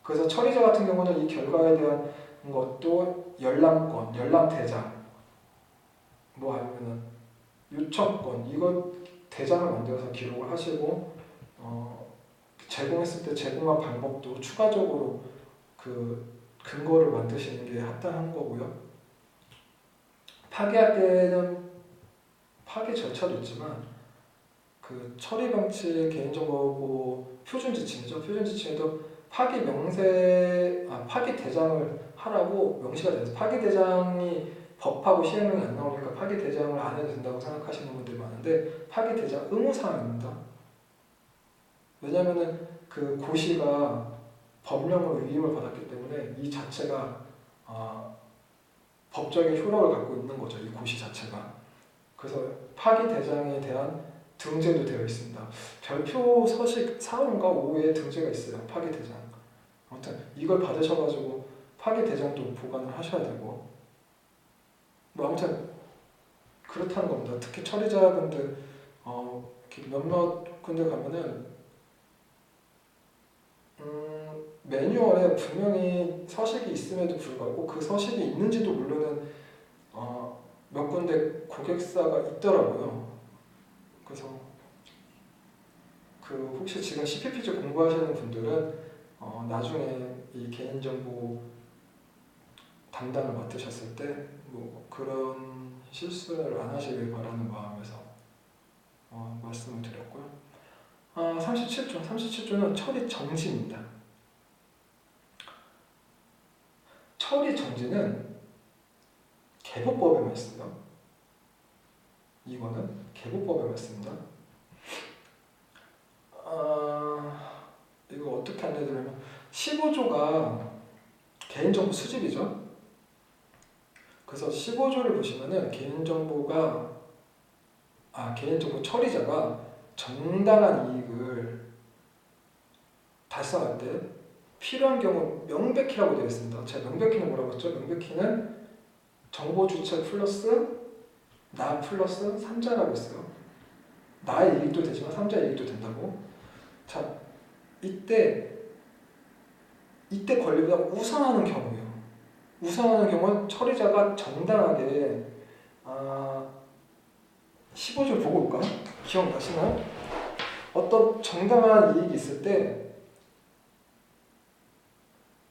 그래서 처리자 같은 경우는 이 결과에 대한 것도 열람권, 열람대장 뭐 아니면은 요청권 이거 대장을 만들어서 기록을 하시고 제공했을 때 제공한 방법도 추가적으로 그 근거를 만드시는 게 합당한 거고요. 파기할 때는 파기 절차도 있지만 그 처리 방치 개인정보 표준 지침이죠. 표준 지침에도 파기 대장을 하라고 명시가 돼서 파기 대장이 법하고 시행령이 안 나오니까 파기 대장을 안 해도 된다고 생각하시는 분들이 많은데 파기 대장 의무사항입니다. 왜냐하면은 그 고시가 법령으로 위임을 받았기 때문에 이 자체가 법적인 효력을 갖고 있는 거죠. 이 고시 자체가. 그래서 파기 대장에 대한 등재도 되어 있습니다. 별표 서식 4호인가 5호에 등재가 있어요. 파기 대장. 아무튼 이걸 받으셔가지고 파기 대장도 보관을 하셔야 되고 뭐 아무튼 그렇다는 겁니다. 특히 처리자분들 몇몇 군데 가면은 매뉴얼에 분명히 서식이 있음에도 불구하고 그 서식이 있는지도 모르는 몇 군데 고객사가 있더라고요. 그래서 그 혹시 지금 CPPG 공부하시는 분들은 나중에 이 개인정보 담당을 맡으셨을 때 뭐 그런 실수를 안 하시길 바라는 마음에서 말씀을 드렸고요. 37조는 처리 정지입니다. 처리 정지는 개보법에만 있습니다. 이거는 개보법에만 있습니다. 이거 어떻게 알려드리냐면 15조가 개인정보 수집이죠. 그래서 15조를 보시면은 개인정보 처리자가 정당한 이익을 달성할 때 필요한 경우 명백히라고 되어 있습니다. 제가 명백히는 뭐라고 했죠? 명백히는 정보 주체 플러스 나 플러스 3자라고 했어요. 나의 이익도 되지만 3자의 이익도 된다고. 자, 이때 권리보다 우선하는 경우예요. 우선하는 경우는 처리자가 정당하게 15조 보고 올까요? 기억나시나요? 어떤 정당한 이익이 있을 때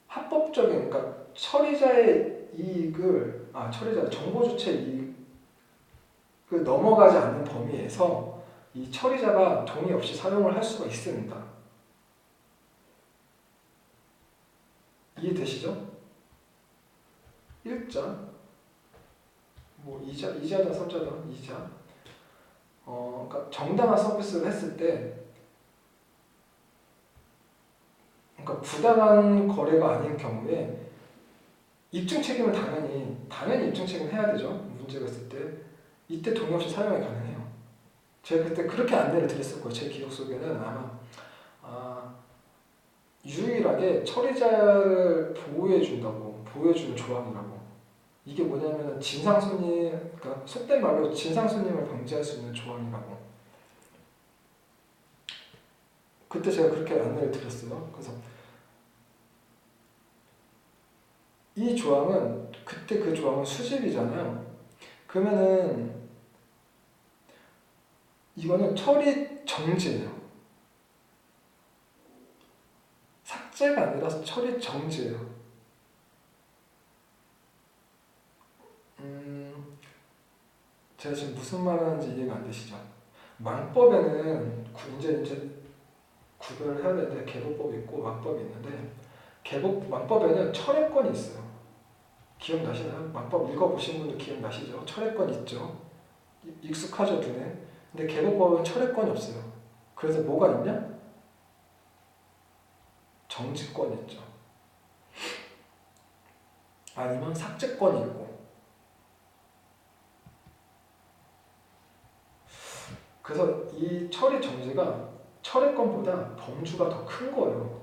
합법적인 그러니까 처리자의 이익을 정보 주체 이익을 넘어가지 않는 범위에서 이 처리자가 동의 없이 사용을 할 수가 있습니다. 이해되시죠? 일자, 뭐 이자든 3자든 이자. 그러니까 정당한 서비스를 했을 때, 그러니까 부당한 거래가 아닌 경우에 입증 책임을 당연히 입증 책임 해야 되죠. 문제가 있을 때 이때 동의 없이 사용이 가능해요. 제가 그때 그렇게 안내를 드렸을 거예요. 제 기억 속에는 아마 유일하게 처리자를 보호해주는 조항이라고. 이게 뭐냐면 진상 손님, 그러니까 속된 말로 진상 손님을 방지할 수 있는 조항이라고. 그때 제가 그렇게 안내를 드렸어요. 그래서 이 조항은 그때 그 조항은 수집이잖아요. 그러면은 이거는 처리 정지예요. 삭제가 아니라 처리 정지예요. 제가 지금 무슨 말 하는지 이해가 안 되시죠? 망법에는 이제 구별을 해야 되는데 개보법이 있고 망법이 있는데 망법에는 철회권이 있어요. 기억나시나요? 망법 읽어보신 분도 기억나시죠? 철회권 있죠? 익숙하죠, 눈에? 근데 개보법은 철회권이 없어요. 그래서 뭐가 있냐? 정지권이 있죠. 아니면 삭제권이 있고. 그래서 이 처리 정지가 철회권보다 범주가 더 큰 거예요.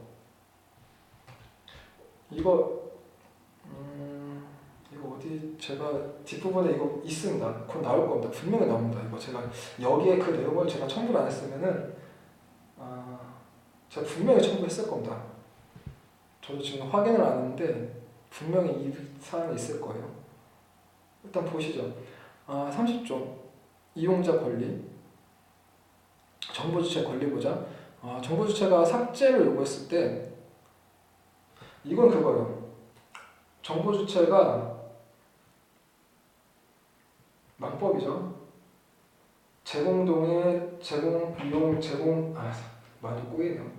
이거 어디 제가 뒷부분에 이거 있습니다. 곧 나올 겁니다. 분명히 나옵니다. 이거 제가 여기에 그 내용을 제가 첨부를 안 했으면은 제가 분명히 첨부했을 겁니다. 저도 지금 확인을 안 했는데 분명히 이 사항이 있을 거예요. 일단 보시죠. 30조 이용자 권리 정보주체 권리보장. 정보주체가 삭제를 요구했을 때 이건 그거예요. 정보주체가 망법이죠. 말이 꼬이네요.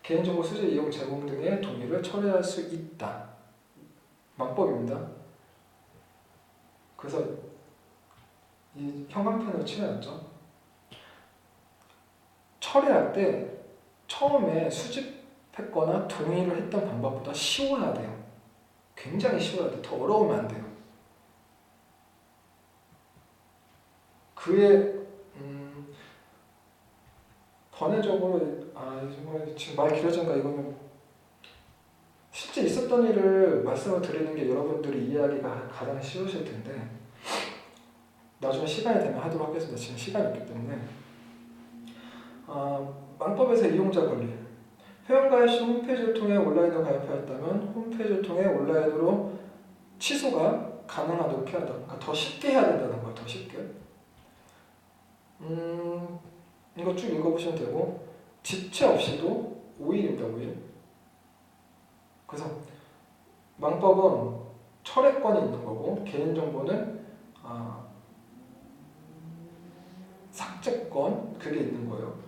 개인정보 수집, 이용, 제공 등의 동의를 철회할 수 있다. 망법입니다. 그래서 이 형광펜으로 칠해놨죠. 철회할 때 처음에 수집했거나 동의를 했던 방법보다 쉬워야 돼요. 굉장히 쉬워야 돼요. 더 어려우면 안 돼요. 그의 번외적으로 지금 말이 길어진가 이거는 실제 있었던 일을 말씀을 드리는 게 여러분들이 이해하기가 가장 쉬우실 텐데 나중에 시간이 되면 하도록 하겠습니다. 지금 시간이 없기 때문에 망법에서 이용자 권리 회원가입 시 홈페이지를 통해 온라인으로 가입하였다면 홈페이지를 통해 온라인으로 취소가 가능하도록 해야 한다. 그러니까 더 쉽게 해야 된다는 거예요. 더 쉽게. 이거 쭉 읽어보시면 되고 지체 없이도 5일입니다. 5일. 그래서 망법은 철회권이 있는 거고 개인정보는 삭제권 그게 있는 거예요.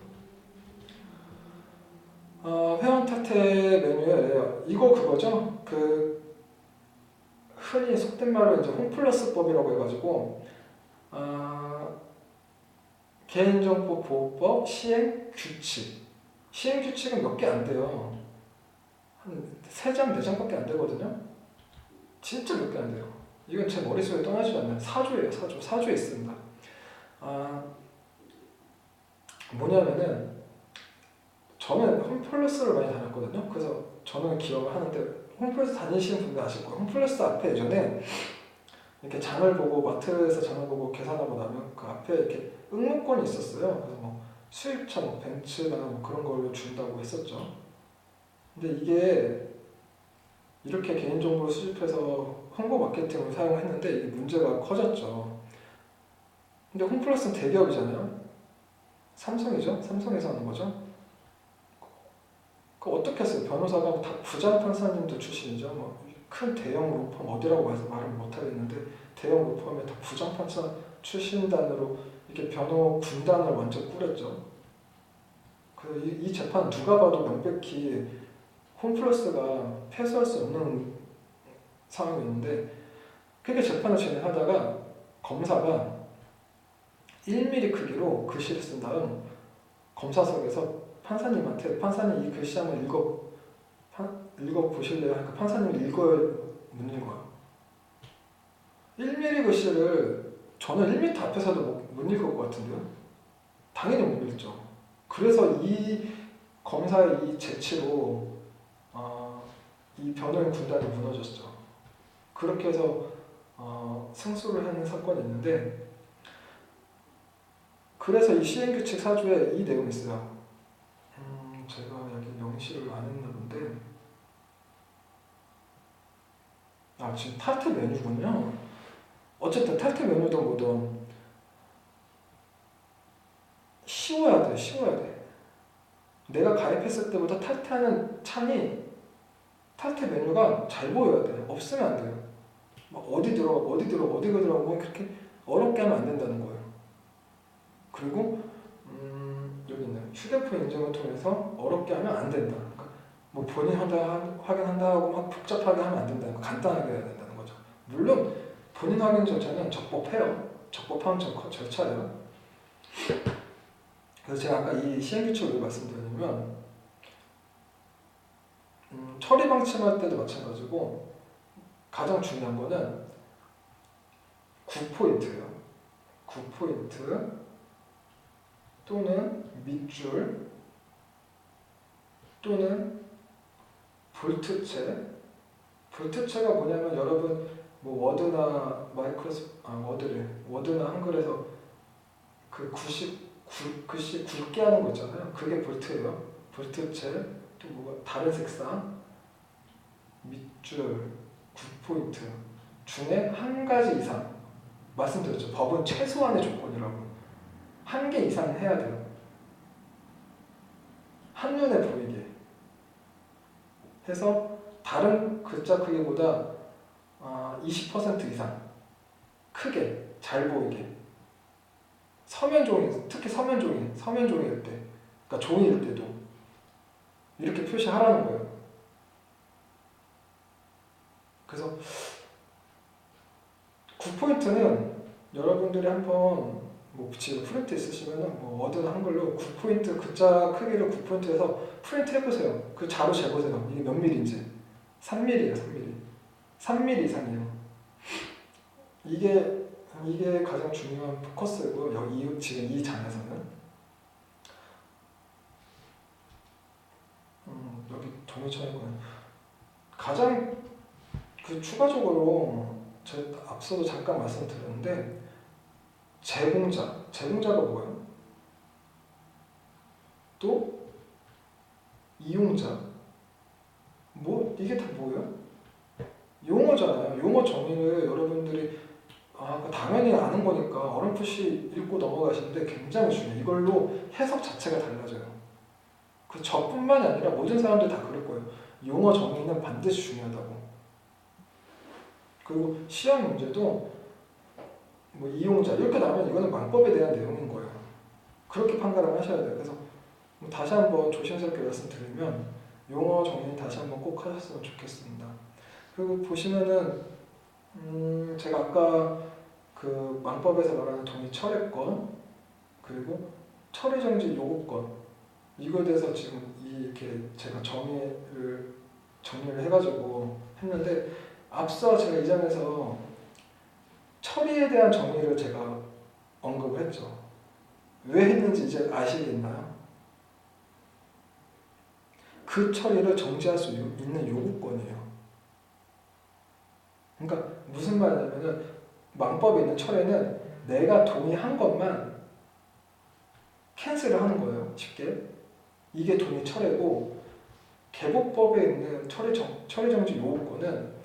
회원 탓의 메뉴에 이거 그거죠. 그 흔히 속된 말로 이제 홈플러스법이라고 해가지고 개인정보 보호법 시행 규칙. 시행 규칙은 몇 개 안 돼요. 한 3장, 4장밖에 안 되거든요. 진짜 몇 개 안 돼요. 이건 제 머릿속에 떠나지 않는 사조예요. 사조에 있습니다. 뭐냐면은 저는 홈플러스를 많이 다녔거든요. 그래서 저는 기억을 하는데 홈플러스 다니시는 분들 아실 거예요. 홈플러스 앞에 예전에 이렇게 장을 보고 마트에서 장을 보고 계산하고 나면 그 앞에 이렇게 응모권이 있었어요. 그래서 뭐 수입차, 뭐 벤츠나 뭐 그런 걸로 준다고 했었죠. 근데 이게 이렇게 개인정보를 수집해서 홍보 마케팅을 사용했는데 이게 문제가 커졌죠. 근데 홈플러스는 대기업이잖아요. 삼성이죠. 삼성에서 하는 거죠. 그 어떻게 했어요? 변호사가 다 부장 판사님도 출신이죠. 뭐 큰 대형 로펌 어디라고 말을 못 하겠는데 대형 로펌에 다 부장 판사 출신단으로 이렇게 변호 군단을 먼저 꾸렸죠. 그 이 재판 누가 봐도 명백히 홈플러스가 패소할 수 없는 상황이 있는데 그렇게 재판을 진행하다가 검사가 1mm 크기로 글씨를 쓴 다음 검사석에서 판사님한테 판사님 이 글씨 한번 읽어보실래요? 하니까 판사님이 못 읽어요. 1mm 글씨를 저는 1m 앞에서도 못 읽을 것 같은데요. 당연히 못 밀죠. 그래서 이 검사의 이 재치로 이 변호인 군단이 무너졌죠. 그렇게 해서 승소를 하는 사건이 있는데, 그래서 이 시행규칙 4조에 이 내용이 있어요. 제가 여기 명시를 안 했나 본데, 지금 탈퇴 메뉴군요. 어쨌든 탈퇴 메뉴든 뭐든 쉬워야 돼, 쉬워야 돼. 내가 가입했을 때보다 탈퇴하는 창이, 탈퇴 메뉴가 잘 보여야 돼. 없으면 안 돼요. 막 어디가 들어가고 뭐 그렇게 어렵게 하면 안 된다는 거예요. 그리고 여기 있네요. 휴대폰 인증을 통해서 어렵게 하면 안 된다. 그러니까 뭐 본인 확인한다 하고 막 복잡하게 하면 안 된다는 거, 간단하게 해야 된다는 거죠. 물론 본인 확인 절차는 적법해요. 적법한 절차예요. 그래서 제가 아까 이 시행규칙을 왜 말씀드리냐면, 처리 방침할 때도 마찬가지고 가장 중요한 거는 9포인트예요. 9포인트 또는 밑줄 또는 볼트체. 볼트체가 뭐냐면, 여러분 뭐 워드나 워드나 한글에서 그 글씨 굵게 하는 거 있잖아요. 그게 볼트예요. 볼트체, 또 뭐가 다른 색상, 밑줄, 9포인트 중에 한 가지 이상, 말씀드렸죠. 법은 최소한의 조건이라고. 한 개 이상은 해야 돼요. 한눈에 보이게 해서 다른 글자 크기보다 20% 이상 크게 잘 보이게, 서면 종이, 특히 서면 종이일 때, 그러니까 종이일 때도 이렇게 표시하라는 거예요. 그래서 9포인트는 여러분들이 한번 뭐 지금 프린트 있으시면은 뭐 워드나 한글로 9포인트 글자 크기를 9포인트에서 프린트 해보세요. 그 자로 재보세요. 이게 몇 밀인지. 3mm예요, 3mm. 3mm 이상이에요. 이게 가장 중요한 포커스고요. 지금 이 장에서는 여기 종이처럼 가장 추가적으로 제가 앞서도 잠깐 말씀드렸는데, 제공자가 뭐예요? 또 이용자, 뭐 이게 다 뭐예요? 용어잖아요. 용어 정의를 여러분들이 당연히 아는 거니까 어렴풋이 읽고 넘어가시는데 굉장히 중요해요. 이걸로 해석 자체가 달라져요. 그 저뿐만이 아니라 모든 사람들이 다 그럴 거예요. 용어 정의는 반드시 중요하다고. 그리고 시험 문제도 뭐 이용자 이렇게 나오면 이거는 망법에 대한 내용인 거예요. 그렇게 판단을 하셔야 돼요. 그래서 다시 한번 조심스럽게 말씀드리면, 용어 정의 다시 한번 꼭 하셨으면 좋겠습니다. 그리고 보시면은 제가 아까 그 망법에서 말하는 동의 철회권, 그리고 처리정지 요구권, 이거에 대해서 지금 이렇게 제가 정리를 해가지고 했는데, 앞서 제가 이 장에서 처리에 대한 정의를 제가 언급을 했죠. 왜 했는지 이제 아시겠나요? 그 처리를 정지할 수 있는 요구권이에요. 그러니까 무슨 말이냐면은, 망법에 있는 철회는 내가 동의한 것만 캔슬을 하는 거예요. 쉽게. 이게 동의 철회고, 개복법에 있는 처리정지 요구권은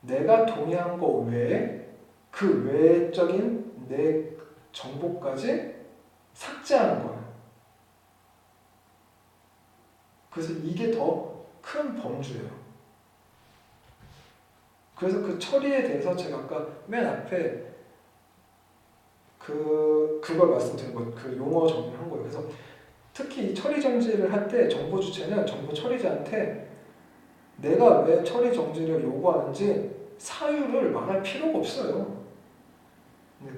내가 동의한 거 외에 그 외적인 내 정보까지 삭제하는 거예요. 그래서 이게 더 큰 범주예요. 그래서 그 처리에 대해서 제가 아까 맨 앞에 그걸 말씀드린 거예요. 그 용어 정리를 한 거예요. 그래서 특히 처리 정지를 할 때 정보 주체는 정보 처리자한테 내가 왜 처리 정지를 요구하는지 사유를 말할 필요가 없어요. 네.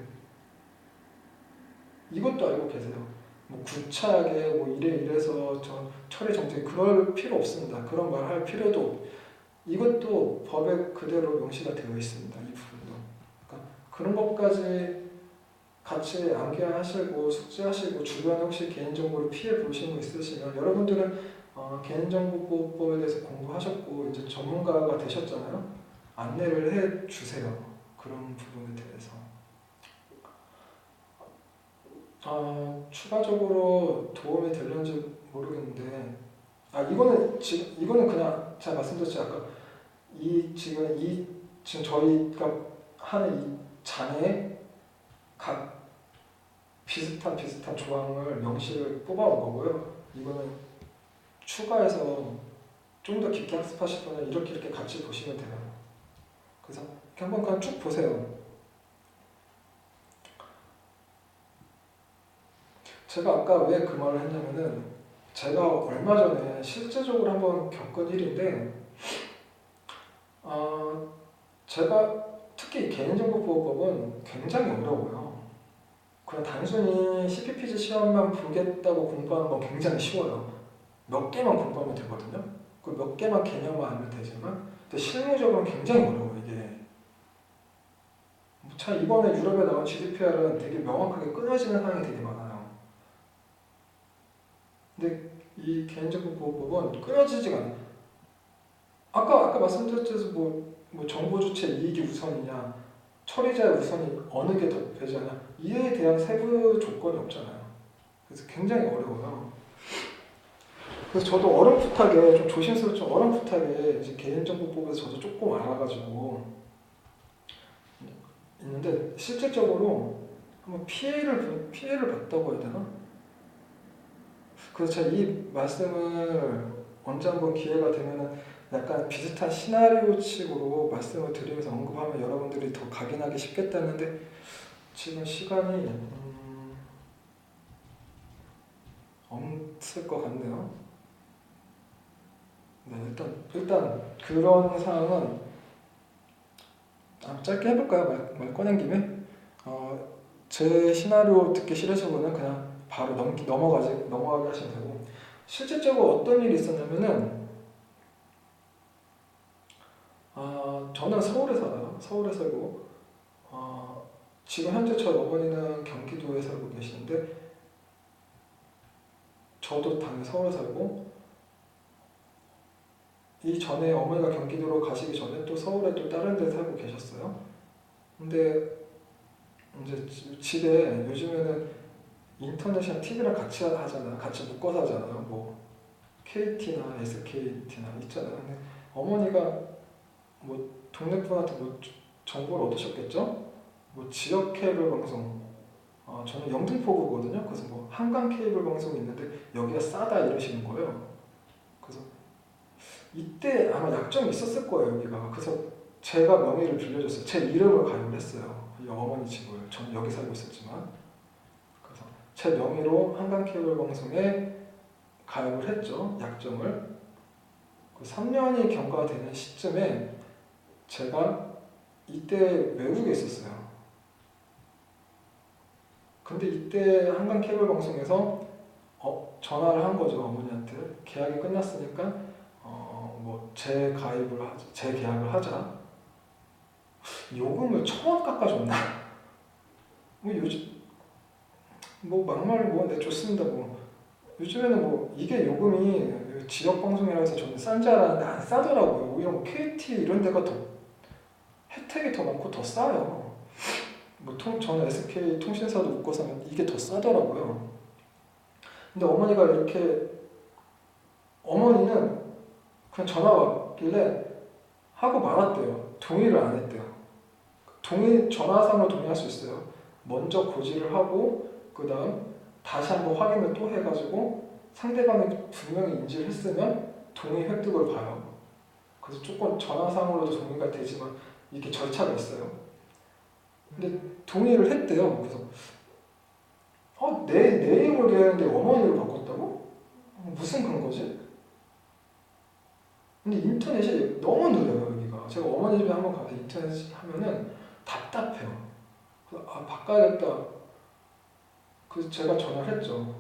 이것도 알고 계세요. 뭐 구차하게 뭐 이래서 저 처리 정지 그럴 필요 없습니다. 그런 말 할 필요도, 이것도 법에 그대로 명시가 되어 있습니다. 이 부분도. 그러니까 그런 것까지 같이 암기하시고 숙지하시고 주변에 혹시 개인정보를 피해 보신 분 있으시면 여러분들은 개인정보보호법에 대해서 공부하셨고 이제 전문가가 되셨잖아요. 안내를 해 주세요. 그런 부분에 대해서. 추가적으로 도움이 될런지 모르겠는데 이거는 그냥 제가 말씀드렸죠. 아까 지금 저희가 하는 이 장에 각 비슷한 조항을 명시를 뽑아온 거고요. 이거는 추가해서 좀 더 깊게 학습하실 분은 이렇게 같이 보시면 돼요. 그래서 이렇게 한번 그냥 쭉 보세요. 제가 아까 왜 그 말을 했냐면은 제가 얼마 전에 실제적으로 한번 겪은 일인데 제가 특히 개인정보보호법은 굉장히 어려워요. 그냥 단순히 CPPG 시험만 보겠다고 공부하는 건 굉장히 쉬워요. 몇 개만 공부하면 되거든요. 그 몇 개만 개념만 알면 되지만 근데 실무적으로는 굉장히 어려워요. 이게 참 이번에 유럽에 나온 GDPR은 되게 명확하게 끊어지는 사항이 되게 많아요. 근데 이 개인정보보호법은 끊어지지가 않아요. 아까 말씀드렸듯이 뭐 정보 주체 이익이 우선이냐 처리자의 우선이 어느 게 더 배제하냐 이에 대한 세부 조건이 없잖아요. 그래서 굉장히 어려워요. 그래서 저도 어렴풋하게 좀 조심스럽게 어렴풋하게 이제 개인정보법에서 저도 조금 알아가지고 있는데 실질적으로 한번 피해를 봤다고 해야 되나? 그래서 제가 이 말씀을 언제 한번 기회가 되면은 약간 비슷한 시나리오 식으로 말씀을 드리면서 언급하면 여러분들이 더 각인하기 쉽겠다는데 지금 시간이 없을 것 같네요. 네, 일단 그런 상황은 짧게 해볼까요? 말 꺼낸 김에 제 시나리오 듣기 싫으신 분은 그냥 바로 넘어가게 하시면 되고 실질적으로 어떤 일이 있었냐면은 저는 서울에 살아요. 서울에 살고 지금 현재 저희 어머니는 경기도에 살고 계시는데 저도 당연히 서울에 살고 이 전에 어머니가 경기도로 가시기 전에 또 서울에 또 다른 데 살고 계셨어요. 근데 이제 집에 요즘에는 인터넷이랑 TV랑 같이 하잖아요. 같이 묶어서 하잖아요. 뭐 KT나 SKT나 있잖아요. 근데 어머니가 뭐 동네 분한테 뭐 정보를 얻으셨겠죠? 뭐 지역 케이블 방송, 저는 영등포구거든요. 그래서 뭐 한강 케이블 방송이 있는데 여기가 싸다 이러시는 거예요. 그래서 이때 아마 약점이 있었을 거예요 여기가. 그래서 제가 명의를 빌려줬어요. 제 이름을 가입을 했어요. 이 어머니 집을. 저는 여기 살고 있었지만 그래서 제 명의로 한강 케이블 방송에 가입을 했죠. 약정을. 그 3년이 경과되는 시점에 제가 이때 외국에 있었어요. 근데 이때 한강 케이블 방송에서 전화를 한 거죠. 어머니한테. 계약이 끝났으니까 뭐 재계약을 하자. 요금을 1,000원 깎아줬나? 뭐 요즘 뭐 막말 뭐 네 좋습니다. 뭐 요즘에는 뭐 이게 요금이 지역 방송이라 해서 저는 싼 줄 알았는데 안 싸더라고요. 오히려 뭐 KT 이런 데가 더 혜택이 더 많고 더 싸요. 저는 SK 통신사도 묶어서 하면 이게 더 싸더라고요. 근데 어머니는 그냥 전화 왔길래 하고 말았대요. 동의를 안 했대요. 전화상으로 동의할 수 있어요. 먼저 고지를 하고 그 다음 다시 한번 확인을 또 해가지고 상대방이 분명히 인지를 했으면 동의 획득을 봐요. 그래서 조금 전화상으로도 동의가 되지만 이렇게 절차가 있어요. 근데 동의를 했대요. 그래서 내 이름을 계약했는데 어머니를 바꿨다고? 무슨 근거지? 근데 인터넷이 너무 느려요 여기가. 제가 어머니 집에 한번 가서 인터넷 하면은 답답해요. 그래서 바꿔야겠다. 그래서 제가 전화를 했죠.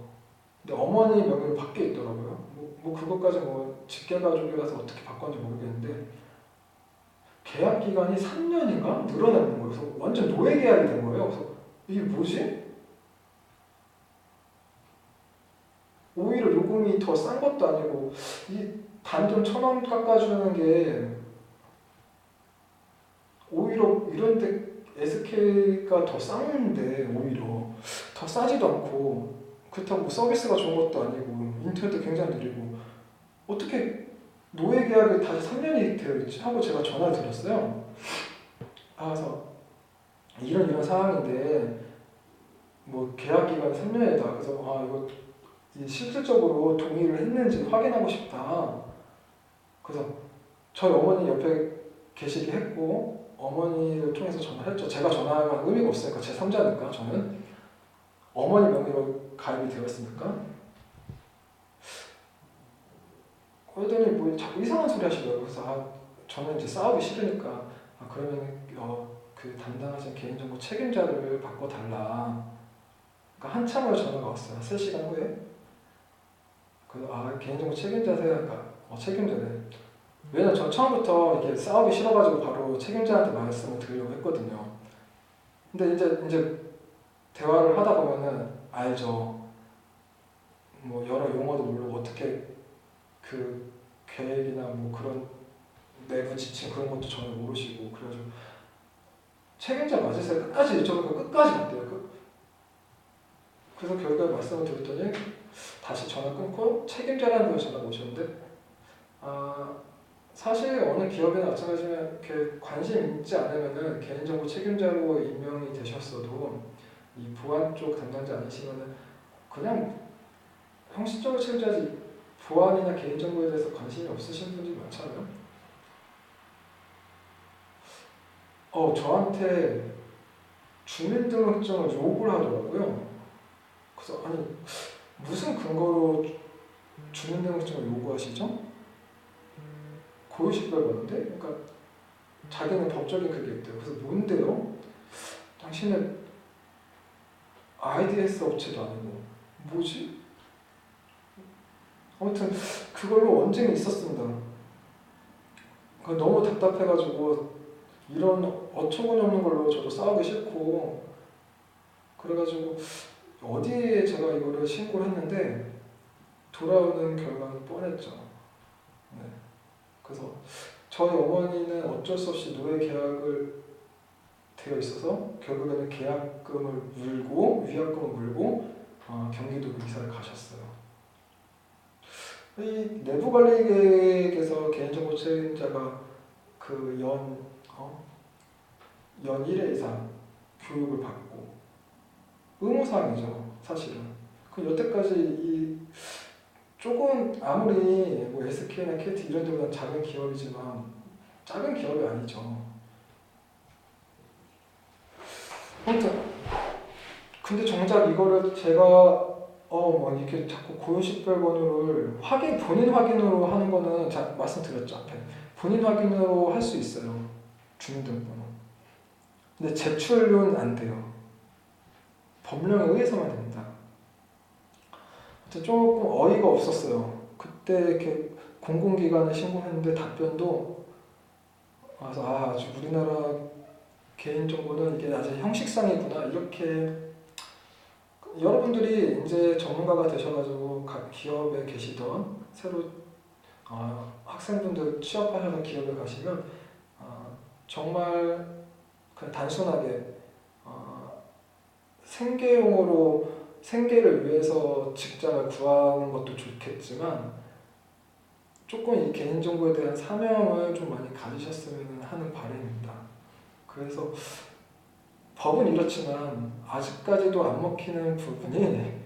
근데 어머니 명의로 밖에 있더라고요. 그것까지 직계가족이라서 어떻게 바꿨는지 모르겠는데 계약 기간이 3년인가 늘어나는 거예요. 그래서 완전 노예 계약이 된 거예요. 그래서 이게 뭐지? 요금이 더 싼 것도 아니고 이 단돈 1,000원 깎아주는 게 오히려 이런데 SK가 더 싼데 오히려 더 싸지도 않고 그렇다고 뭐 서비스가 좋은 것도 아니고 인터넷도 굉장히 느리고 어떻게 노예 계약이 다시 3년이 되어 있지 하고 제가 전화를 드렸어요. 그래서 이런 상황인데 뭐 계약 기간이 3년이다. 그래서 이거 실질적으로 동의를 했는지 확인하고 싶다. 그래서 저희 어머니 옆에 계시게 했고 어머니를 통해서 전화했죠. 제가 전화하면 의미가 없으니까 제 3자니까 저는 어머니 명의로 가입이 되었으니까. 그러더니 뭐 자꾸 이상한 소리 하시더라고요. 그래서 저는 이제 싸우기 싫으니까 그러면 그 담당하신 개인정보 책임자를 바꿔달라. 그러니까 한참을 전화가 왔어요. 3시간 후에. 그래서 개인정보 책임자세요? 그러니까 책임자네. 왜냐면 전 처음부터 이렇게 싸우기 싫어가지고 바로 책임자한테 말씀을 드리려고 했거든요. 근데 이제 대화를 하다 보면은 알죠. 뭐 여러 용어도 모르고 어떻게 그 계획이나 뭐 그런 내부 지침 그런 것도 전혀 모르시고 그래가지고 책임자 맞으세요? 끝까지 여쭤보니까 끝까지 맞대요. 그래서 결국에 말씀을 드렸더니 다시 전화 끊고 책임자라는 분이 전화가 오셨는데 사실 어느 기업이나 마찬가지면 이렇게 관심 있지 않으면은 개인정보 책임자로 임명이 되셨어도 이 보안 쪽 담당자 아니시면은 그냥 형식적으로 책임자지 보안이나 개인정보에 대해서 관심이 없으신 분들이 많잖아요. 저한테 주민등록증을 요구를 하더라고요. 그래서 무슨 근거로 주민등록증을 요구하시죠? 고유식별 번호인데? 그러니까 자기는 법적인 그게 있대요. 그래서 뭔데요? 당신은 IDS 업체도 아니고 뭐지? 아무튼 그걸로 언쟁이 있었습니다. 너무 답답해가지고 이런 어처구니없는 걸로 저도 싸우기 싫고 그래가지고 어디에 제가 이거를 신고를 했는데 돌아오는 결과는 뻔했죠. 네. 그래서 저희 어머니는 어쩔 수 없이 노예 계약을 되어 있어서 결국에는 계약금을 물고 위약금을 물고 경기도로 이사를 가셨어요. 이 내부관리계획에서 개인정보 책임자가 그 연 1회 이상 교육을 받고 의무사항이죠, 사실은. 그 여태까지 이 조금 아무리 뭐 SK나 KT 이런 데보다 작은 기업이지만 작은 기업이 아니죠. 아무튼 근데 정작 이거를 제가 뭐 이렇게 자꾸 고유식별 번호를 본인 확인으로 하는 거는 말씀드렸죠 앞에. 본인 확인으로 할 수 있어요. 주민등록번호. 근데 제출은 안 돼요. 법령에 의해서만 됩니다. 조금 어이가 없었어요. 그때 이렇게 공공기관에 신고했는데 답변도 와서 아주 우리나라 개인정보는 이게 아주 형식상이구나 이렇게 여러분들이 이제 전문가가 되셔가지고 각 기업에 계시던 새로 학생분들 취업하셔서 기업에 가시면 정말 그냥 단순하게 생계를 위해서 직장을 구하는 것도 좋겠지만 조금 이 개인정보에 대한 사명을 좀 많이 가지셨으면 하는 바람입니다. 그래서 법은 이렇지만 아직까지도 안 먹히는 부분이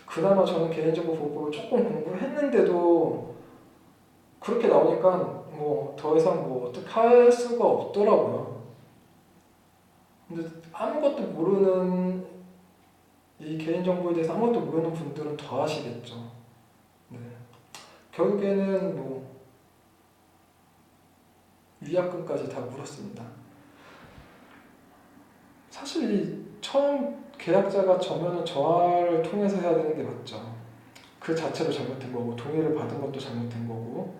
그나마 저는 개인정보 보호법을 조금 공부를 했는데도 그렇게 나오니까 뭐 더 이상 뭐 어떻게 할 수가 없더라고요. 근데 아무것도 모르는 이 개인정보에 대해서 아무것도 모르는 분들은 더 하시겠죠. 네. 결국에는 뭐 위약금까지 다 물었습니다. 사실 이 처음 계약자가 저면은 저를 통해서 해야 되는 게 맞죠. 그 자체로 잘못된 거고 동의를 받은 것도 잘못된 거고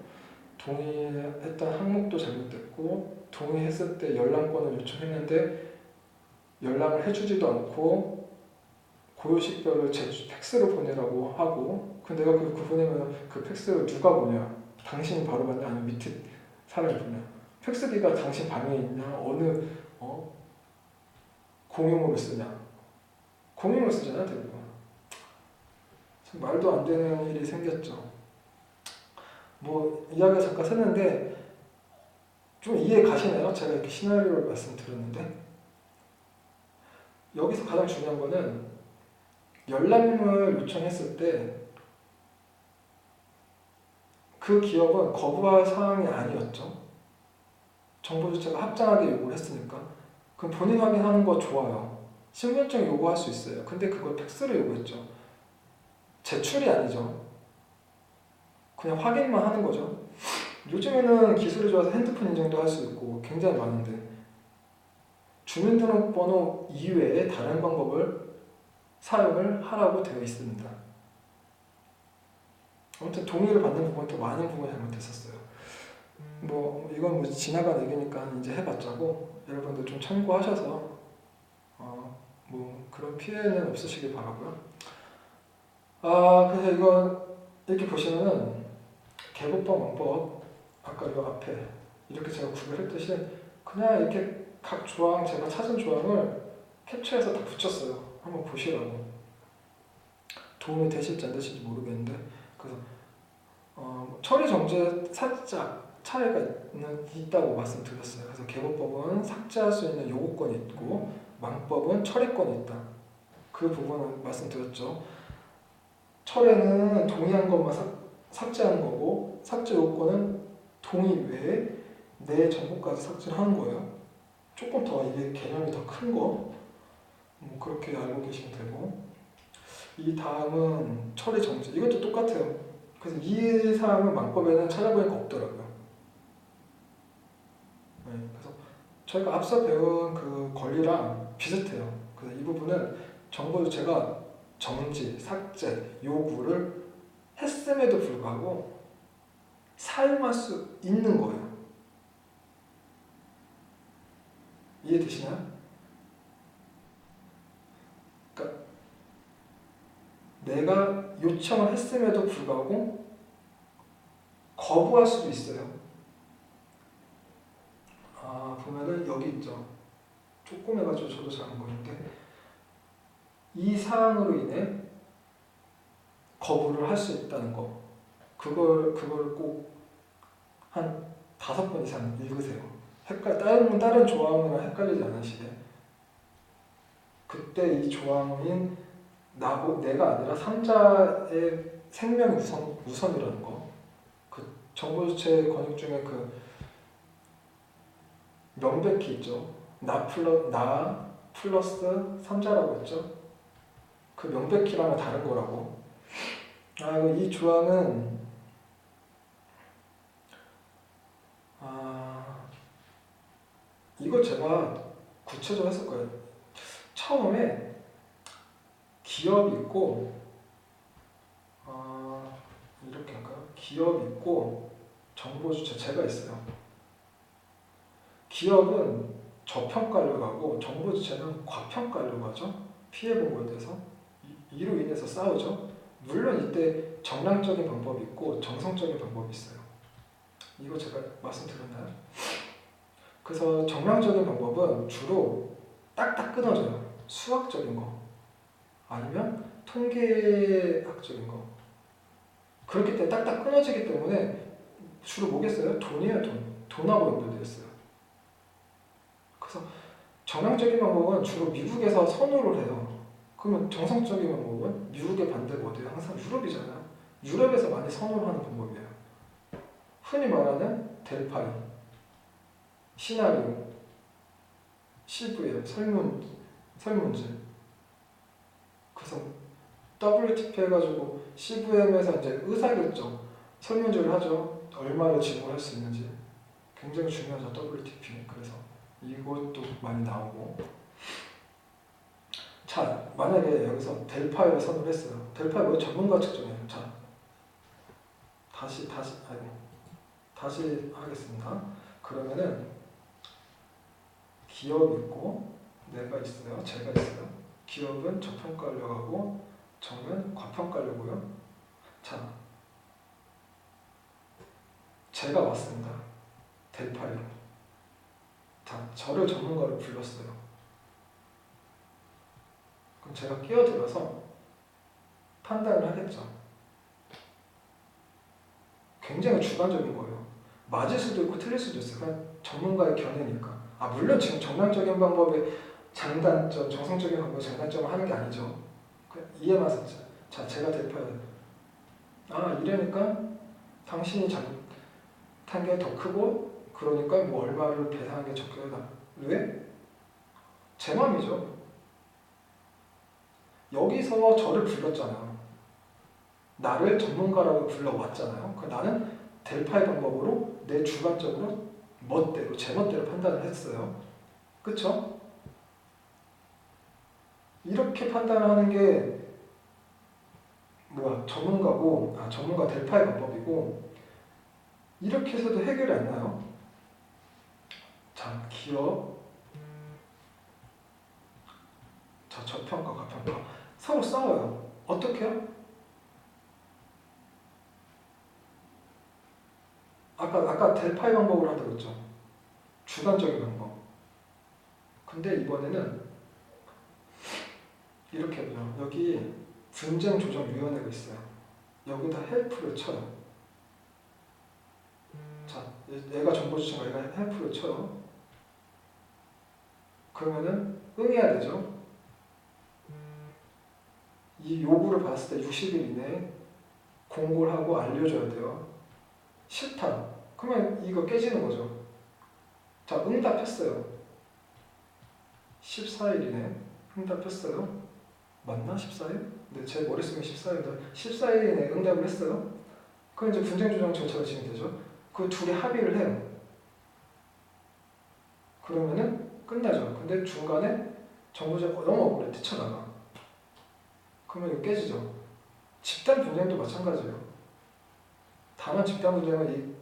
동의했던 항목도 잘못됐고 동의했을 때 열람권을 요청했는데 열람을 해주지도 않고 고유식별을 팩스로 보내라고 하고, 그 내가 그 보내면 그 팩스를 누가 보냐? 당신이 바로 받냐? 아니면 밑에 사람이 보냐? 팩스기가 당신 방에 있냐? 어느 공용으로 쓰냐? 공용으로 쓰잖아 대부분. 말도 안 되는 일이 생겼죠. 뭐 이야기가 잠깐 샜는데 좀 이해 가시나요? 제가 이렇게 시나리오를 말씀드렸는데, 여기서 가장 중요한 거는 열람을 요청했을 때 그 기업은 거부할 사항이 아니었죠. 정보 주체가 합당하게 요구를 했으니까. 그럼 본인 확인하는 거 좋아요. 신분증 요구할 수 있어요. 근데 그걸 팩스로 요구했죠. 제출이 아니죠. 그냥 확인만 하는 거죠. 요즘에는 기술이 좋아서 핸드폰 인증도 할 수 있고 굉장히 많은데, 주민등록번호 이외에 다른 방법을 사용을 하라고 되어 있습니다. 아무튼 동의를 받는 부분도 많은 부분이 잘못됐었어요. 뭐 이건 뭐 지나간 얘기니까 이제 해봤자고, 여러분들 좀 참고하셔서 뭐 그런 피해는 없으시길 바라고요. 그래서 이건 이렇게 보시면은 개국법 왕법, 아까 이 앞에 이렇게 제가 구별했듯이 그냥 이렇게 각 조항, 제가 찾은 조항을 캡처해서 다 붙였어요. 한번 보시라고. 도움이 되실지 안 되실지 모르겠는데, 그래서 처리 정제 살짝 차이가 있다고 말씀드렸어요. 그래서 개국법은 삭제할 수 있는 요구권이 있고 왕법은 처리권이 있다. 그 부분은 말씀드렸죠. 철회는 동의한 것만 삭제하는 거고, 삭제 요건은 동의 외에 내 정보까지 삭제하는 거예요. 조금 더 이게 개념이 더 큰 거, 뭐 그렇게 알고 계시면 되고, 이 다음은 처리 정지. 이것도 똑같아요. 그래서 이 사항은 망법에는 찾아보니까 없더라고요. 네, 그래서 저희가 앞서 배운 그 권리랑 비슷해요. 그래서 이 부분은 정보 주체가 정지, 삭제, 요구를 했음에도 불구하고 사용할 수 있는 거예요. 이해되시나요? 그러니까 내가 요청을 했음에도 불구하고 거부할 수도 있어요. 보면은 여기 있죠. 조그매가지고 저도 잘 안 보이는데, 이 사항으로 인해 거부를 할 수 있다는 거. 그걸 꼭 한 5번 이상 읽으세요. 다른 조항이랑 헷갈리지 않으시게. 그때 이 조항인 내가 아니라 3자의 생명이 우선이라는 거. 그 정보주체 권익 중에 그 명백히 있죠. 나 플러스 3자라고 했죠. 그 명백히랑은 다른 거라고. 이 조항은 이거 제가 구체적으로 했을 거예요. 처음에 기업이 있고, 이렇게 할까요? 기업이 있고 정보주체 제가 있어요. 기업은 저평가를 하고 정보주체는 과평가를 하죠. 피해본 거에 대해서. 이로 인해서 싸우죠. 물론 이때 정량적인 방법이 있고 정성적인 방법이 있어요. 이거 제가 말씀드렸나요? 그래서 정량적인 방법은 주로 딱딱 끊어져요. 수학적인 거 아니면 통계학적인 거. 그렇기 때문에 딱딱 끊어지기 때문에 주로 뭐겠어요? 돈이에요. 돈하고 연결되어 있어요. 그래서 정량적인 방법은 주로 미국에서 선호를 해요. 그러면 정성적인 방법은 미국의 반대가 어디예요? 항상 유럽이잖아요. 유럽에서 많이 선호를 하는 방법이에요. 흔히 말하는 델파이, 시나리오, CVM, 설문지. 그래서 WTP 해가지고 CVM에서 이제 의사결정, 설문지를 하죠. 얼마를 지불할 수 있는지. 굉장히 중요하죠, WTP. 그래서 이것도 많이 나오고. 자, 만약에 여기서 델파이를 선을 했어요. 델파이 뭐 전문가 측정이에요. 자, 다시 하겠습니다. 그러면은 기업이 있고 내가 있어요. 제가 있어요. 기업은 저평가하려고 정은 과평가하려고요. 자, 제가 왔습니다. 델파이로. 자, 저를 전문가로 불렀어요. 그럼 제가 끼어들어서 판단을 하겠죠. 굉장히 주관적인 거예요. 맞을 수도 있고 틀릴 수도 있어요. 그냥 전문가의 견해니까. 물론 지금 정상적인 방법의 장단점, 정상적인 방법의 장단점을 하는 게 아니죠. 이해만 하세요. 자, 제가 델파이로. 이러니까 당신이 잘못한 게 더 크고 그러니까 뭐 얼마를 배상한 게 적혀다. 왜? 제 맘이죠. 여기서 저를 불렀잖아요. 나를 전문가라고 불러왔잖아요. 나는 델파이 방법으로 내 주관적으로 멋대로 제 멋대로 판단을 했어요. 그쵸? 이렇게 판단하는 게 전문가고 전문가 델파이 방법이고 이렇게 해서도 해결이 안 나요. 자, 기업 자, 저평가 과평가 서로 싸워요. 어떻게요? 아까 델파이 방법으로 한다고 그랬죠. 주관적인 방법. 근데 이번에는 이렇게 해보죠. 여기 분쟁조정위원회가 있어요. 여기다 헬프를 쳐요. 자, 얘가 정보주체가 얘가 헬프를 쳐요. 그러면은 응해야 되죠. 이 요구를 받았을 때 60일 이내에 공고를 하고 알려줘야 돼요. 싫다. 그러면 이거 깨지는 거죠. 자, 응답했어요. 14일 이내 응답했어요. 맞나? 14일? 근데 제 머릿속에 14일인데 14일 이내 응답을 했어요. 그럼 이제 분쟁조정 절차가 진행되죠. 그 둘이 합의를 해요. 그러면은 끝나죠. 근데 중간에 정보자가 너무 억울해 뛰쳐나가. 그러면 이거 깨지죠. 집단 분쟁도 마찬가지예요. 다만 집단 분쟁은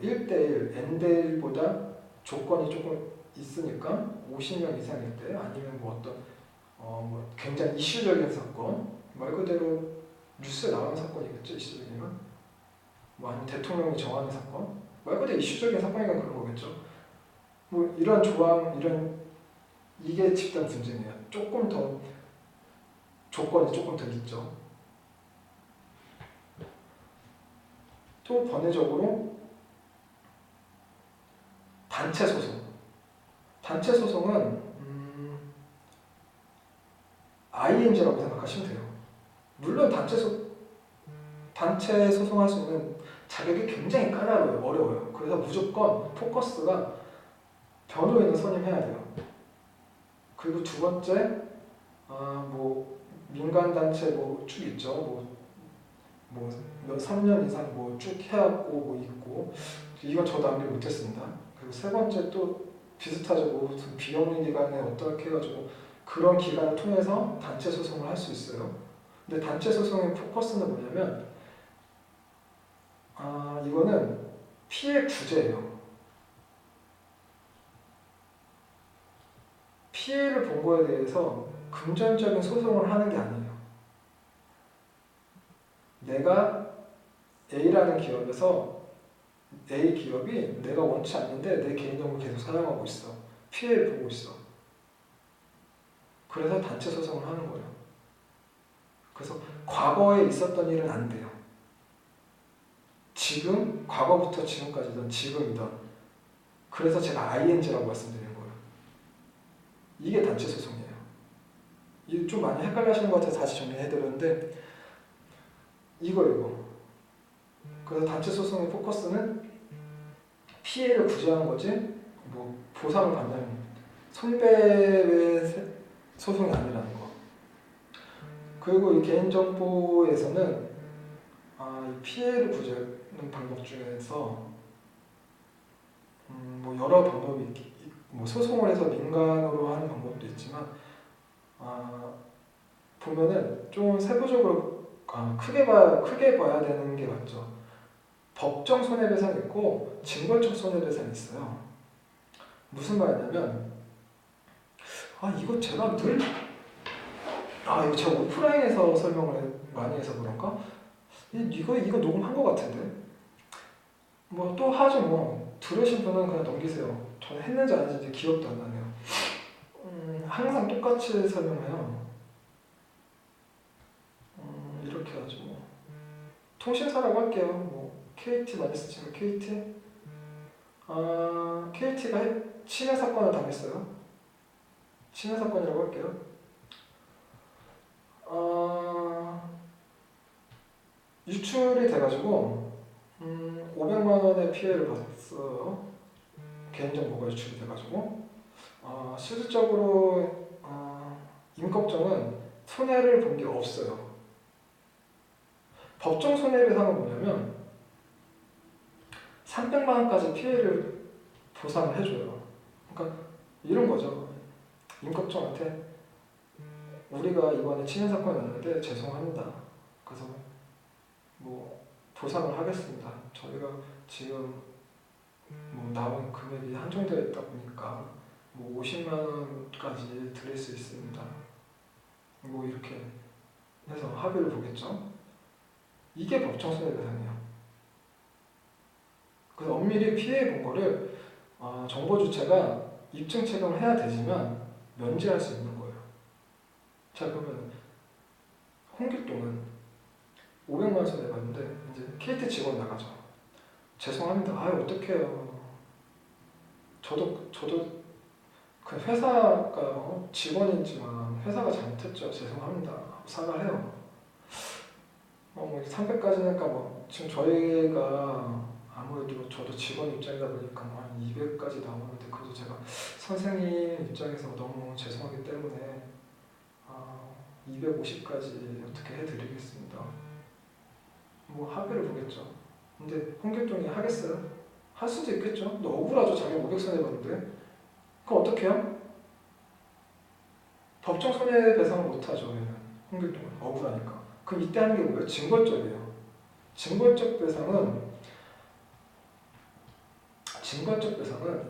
1대1, N대1보다 조건이 조금 있으니까 50명 이상일 때 아니면 굉장히 이슈적인 사건 말 그대로 뉴스에 나오는 사건이겠죠. 이슈적이면 아니면 대통령이 정하는 사건 말 그대로 이슈적인 사건이니까 그런 거겠죠. 이런 조항 이게 집단 분쟁이에요. 조금 더 조건이 조금 더 있죠. 또 번외적으로 단체 소송. 단체 소송은 ING라고 생각하시면 돼요. 물론 단체 소송할 수 있는 자격이 굉장히 까다로워요. 어려워요. 그래서 무조건 포커스가 변호인을 선임해야 돼요. 그리고 두 번째, 민간단체 쭉 있죠. 3년 이상 쭉 해왔고 있고 이건 저도 암기 못했습니다. 그리고 세 번째 또 비슷하죠. 비영리 기관에 어떻게 해가지고 그런 기관을 통해서 단체 소송을 할 수 있어요. 근데 단체 소송의 포커스는 뭐냐면 이거는 피해 구제예요. 피해를 본 거에 대해서 금전적인 소송을 하는 게 아니에요. 내가 A라는 기업에서 A 기업이 내가 원치 않는데 내 개인정보를 계속 사용하고 있어. 피해를 보고 있어. 그래서 단체 소송을 하는 거예요. 그래서 과거에 있었던 일은 안 돼요. 지금, 과거부터 지금까지든 지금이든. 그래서 제가 ING라고 말씀드리는 거예요. 이게 단체 소송이에요. 이게 좀 많이 헷갈리시는 것 같아서 다시 정리해드렸는데 이거. 그래서 단체 소송의 포커스는 피해를 구제하는 거지 보상을 받는 손배의 소송이 아니라는 거. 그리고 이 개인정보에서는 피해를 구제하는 방법 중에서 여러 방법이 소송을 해서 민간으로 하는 방법도 있지만 보면은 좀 세부적으로 크게 봐야 되는 게 맞죠. 법정 손해배상이 있고 징벌적 손해배상이 있어요. 무슨 말이냐면 이거 제가 늘 이거 제가 오프라인에서 설명을 많이 해서 그런가? 이거 녹음한 것 같은데. 뭐 또 하죠 뭐. 들으신 분은 그냥 넘기세요. 저는 했는지 안 했는지 기억도 안 나네요. 항상 똑같이 설명해요. 이렇게 하죠 뭐. 통신사라고 할게요. 뭐 KT 많이 쓰시면 KT. KT가 침해 사건을 당했어요. 침해 사건이라고 할게요. 유출이 돼가지고 500만 원의 피해를 봤어요. 개인정보가 유출이 돼가지고 실질적으로 임꺽정은 손해를 본 게 없어요. 법정 손해배상은 뭐냐면 300만 원까지 피해를 보상을 해줘요. 그러니까 이런 거죠. 임꺽정한테 우리가 이번에 침해 사건이 났는데 죄송합니다. 그래서 뭐 보상을 하겠습니다. 저희가 지금 뭐 나온 금액이 한정되어 있다 보니까 뭐 50만 원까지 드릴 수 있습니다. 뭐 이렇게 해서 합의를 보겠죠. 이게 법정 손해배상이에요. 그래서 엄밀히 피해 본 거를 정보 주체가 입증 책임을 해야 되지만 면제할 수 있는 거예요. 자 그러면 홍길동은 500만 원 손해봤는데 이제 KT 직원 나가죠. 죄송합니다. 어떡해요. 저도 그 회사가 직원이지만 회사가 잘못했죠. 죄송합니다. 사과해요. 뭐 300까지니까 뭐 지금 저희가 아무래도 저도 직원 입장이다 보니까 한 200까지 나오는데 그래도 제가 선생님 입장에서 너무 죄송하기 때문에 250까지 어떻게 해드리겠습니다. 뭐 합의를 보겠죠. 근데 홍길동이 하겠어요? 할 수도 있겠죠. 너 억울하죠. 자기 500 손해봤는데. 그럼 어떻게 해요? 법정 손해배상을 못하죠. 얘는 홍길동은 억울하니까. 그럼 이때 하는 게 뭐예요? 징벌적이에요. 징벌적 배상은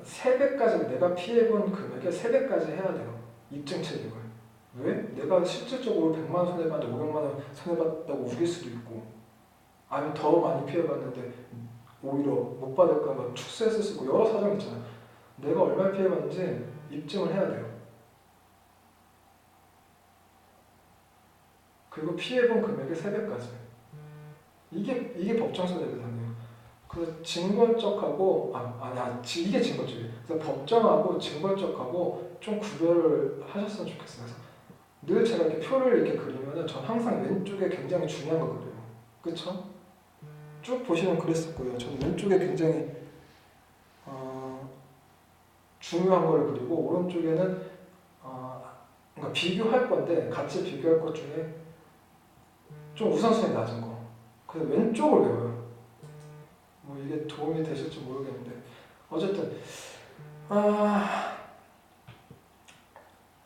3배까지 내가 피해본 금액의 3배까지 해야 돼요. 입증 책임을. 왜? 내가 실질적으로 100만 원 손해봤는데 500만 원 손해봤다고 우길 수도 있고 아니면 더 많이 피해봤는데 오히려 못 받을까 봐 축소했을 수 있고 여러 사정이 있잖아요. 내가 얼마 피해봤는지 입증을 해야 돼요. 그리고 피해본 금액의 3배까지. 이게 법정 손해배상이에요. 그래서 징벌적하고 이게 징벌적이에요. 그래서 법정하고 징벌적하고 좀 구별을 하셨으면 좋겠어요. 그래서 늘 제가 이렇게 표를 이렇게 그리면은 전 항상 왼쪽에 굉장히 중요한 거 그려요. 그쵸? 쭉 보시면 그랬을 거예요. 저는 왼쪽에 굉장히 중요한 걸 그리고 오른쪽에는 그러니까 비교할 건데 같이 비교할 것 중에 좀 우선순위 낮은 거. 그래서 왼쪽을 외워요. 뭐 이게 도움이 되실지 모르겠는데 어쨌든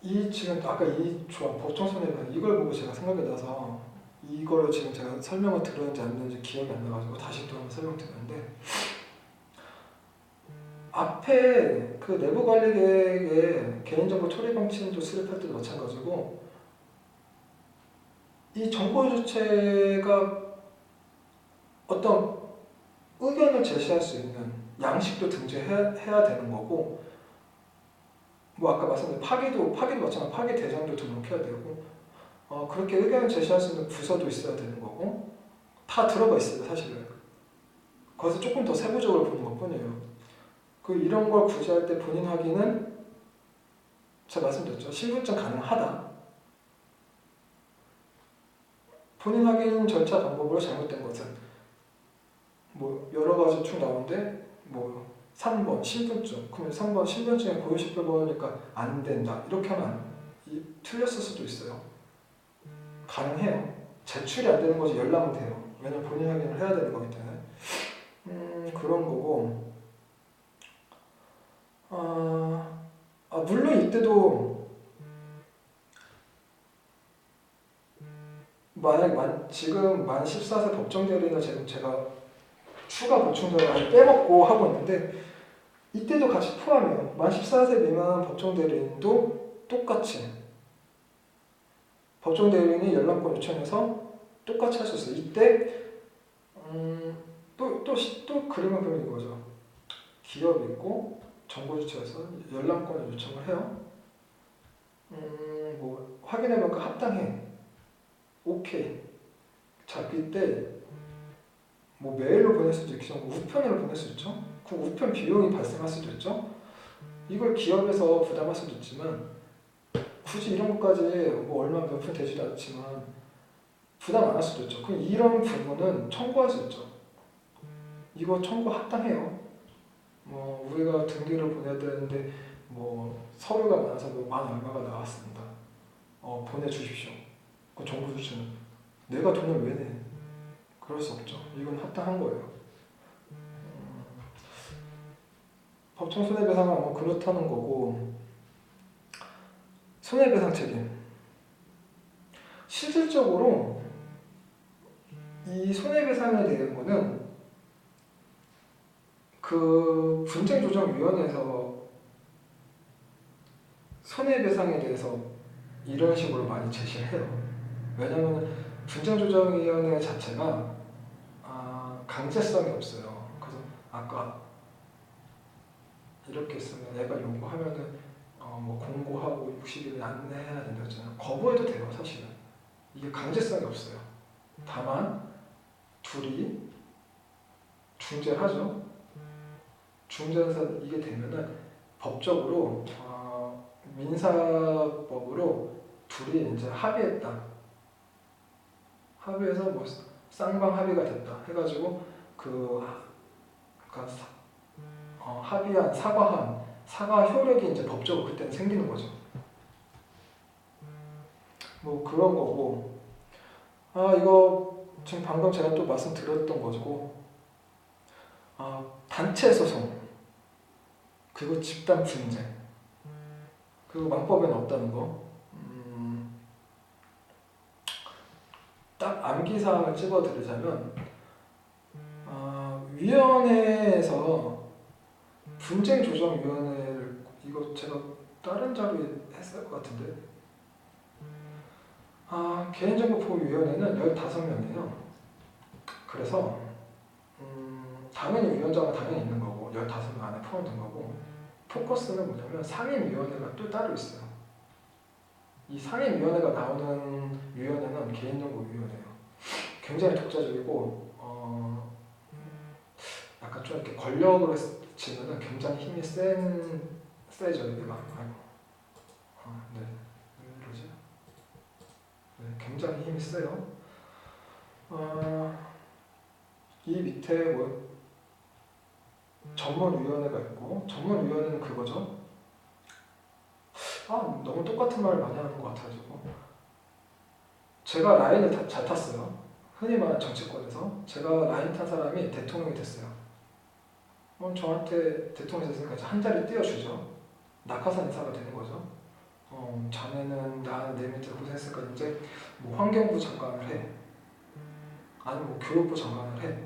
이 지금 아까 이 조항 법정 손해배상 이걸 보고 제가 생각이 나서 이거를 지금 제가 설명을 들었는지 안 들었는지 기억이 안 나가지고 다시 또 한번 설명드렸는데 앞에 그 내부관리계획의 개인정보 처리 방침도 수립할 때도 마찬가지고 이 정보 주체가 어떤 의견을 제시할 수 있는 양식도 등재해야 되는 거고 뭐 아까 말씀드린 파기도 마찬가지로 파기 대상도 등록해야 되고 그렇게 의견을 제시할 수 있는 부서도 있어야 되는 거고 다 들어가 있어요 사실은. 거기서 조금 더 세부적으로 보는 것 뿐이에요. 이런 걸 구제할 때 본인 확인은 제가 말씀드렸죠. 신분증 가능하다. 본인 확인 절차 방법으로 잘못된 것은 뭐 여러 가지 쭉 나오는데 뭐 3번 신분증 그러면 3번 신분증에 고유식별 번호니까 안 된다 이렇게 하면 틀렸을 수도 있어요. 가능해요. 제출이 안 되는 거지 연락은 돼요. 왜냐면 본인 확인을 해야 되는 거기 때문에 그런 거고 물론 이때도 만약 지금 만 14세 법정 대리인을 지금 제가 추가 보충자를 빼먹고 하고 있는데 이때도 같이 포함해요. 만 14세 미만 법정 대리인도 똑같이 법정 대리인이 연락권 요청해서 똑같이 할 수 있어요. 이때 또 그림을 그리면 이거죠. 기업이 있고 정보주체에서 연락권을 요청을 해요. 뭐 확인해볼까 합당해. 오케이. 자, 그때 뭐 메일로 보낼 수도 있고 우편으로 보낼 수 있죠. 그 우편 비용이 발생할 수도 있죠. 이걸 기업에서 부담할 수도 있지만 굳이 이런 것까지 뭐 얼마 몇 푼 되지도 않지만 부담 안 할 수도 있죠. 그럼 이런 부분은 청구할 수 있죠. 이거 청구 합당해요. 뭐 우리가 등기를 보내야 되는데 뭐 서류가 많아서 뭐만 얼마가 나왔습니다. 보내주십시오. 그 정부 주체는 내가 돈을 왜 내? 그럴 수 없죠. 이건 합당한 거예요. 법정 손해배상은 뭐 그렇다는 거고 손해배상 책임. 실질적으로 이 손해배상에 대한 거는 그 분쟁조정위원회에서 손해배상에 대해서 이런 식으로 많이 제시를 해요. 왜냐하면 분쟁조정위원회 자체가 강제성이 없어요. 그래서 아까 이렇게 쓰면 애가 요구하면은 뭐 공고하고 60일에 안내해야 된다 했잖아요. 거부해도 돼요, 사실은. 이게 강제성이 없어요. 다만 둘이 중재하죠. 중재해서 이게 되면은 법적으로 민사법으로 둘이 이제 합의했다. 합의해서 뭐 쌍방 합의가 됐다. 해가지고 합의한 사과 효력이 이제 법적으로 그때는 생기는 거죠. 뭐 그런 거고. 이거 지금 방금 제가 또 말씀드렸던 거고. 단체 소송 그리고 집단 분쟁 그리고 망법에는 없다는 거. 딱 암기사항을 찍어드리자면 위원회에서 분쟁조정위원회를 이거 제가 다른 자료에 했을 것 같은데 개인정보보호위원회는 15명이에요. 그래서 당연히 위원장은 당연히 있는 거고 15명 안에 포함된 거고 포커스는 뭐냐면 상임위원회가 또 따로 있어요. 이 상임위원회가 나오는 위원회는 개인정보위원회예요. 굉장히 독자적이고 약간 좀 이렇게 권력으로 치면은 굉장히 힘이 세죠. 얘가. 네. 왜 이러지? 네, 굉장히 힘이 세요. 이 밑에 뭐 전문위원회가 있고 전문위원회는 그거죠. 너무 똑같은 말을 많이 하는 것 같아가지고 제가 라인을 잘 탔어요. 흔히 말하는 정치권에서 제가 라인 탄 사람이 대통령이 됐어요. 저한테 대통령이 됐으니까 이제 한 자리 띄워주죠. 낙하산 인사가 되는 거죠. 자네는 내 밑에 고생했으니까 이제 뭐 환경부 장관을 해. 아니면 뭐 교육부 장관을 해.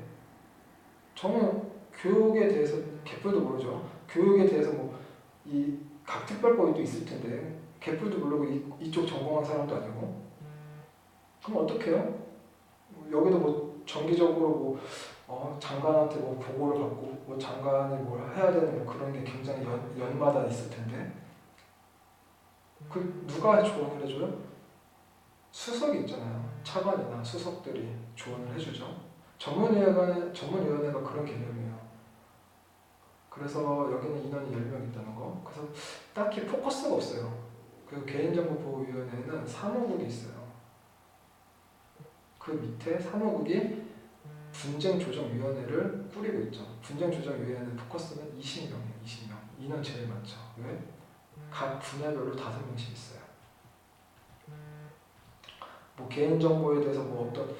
저는 교육에 대해서 개뿔도 모르죠. 교육에 대해서 뭐 이 각 특별법이 또 있을 텐데 개뿔도 모르고 이쪽 전공한 사람도 아니고 그럼 어떡해요? 여기도 뭐 정기적으로 뭐 장관한테 뭐 보고를 받고 뭐 장관이 뭘 해야 되는 뭐 그런 게 굉장히 연마다 있을 텐데 그 누가 조언을 해줘요? 수석이 있잖아요. 차관이나 수석들이 조언을 해주죠. 전문위원회가 그런 개념이에요. 그래서 여기는 인원이 10명 있다는 거. 그래서 딱히 포커스가 없어요. 그리고 개인정보보호위원회는 사무국이 있어요. 그 밑에 사무국이 분쟁조정위원회를 꾸리고 있죠. 분쟁조정위원회 포커스는 20명이에요. 20명. 인원 제일 많죠. 왜? 각 분야별로 5명씩 있어요. 뭐 개인정보에 대해서 뭐 어떤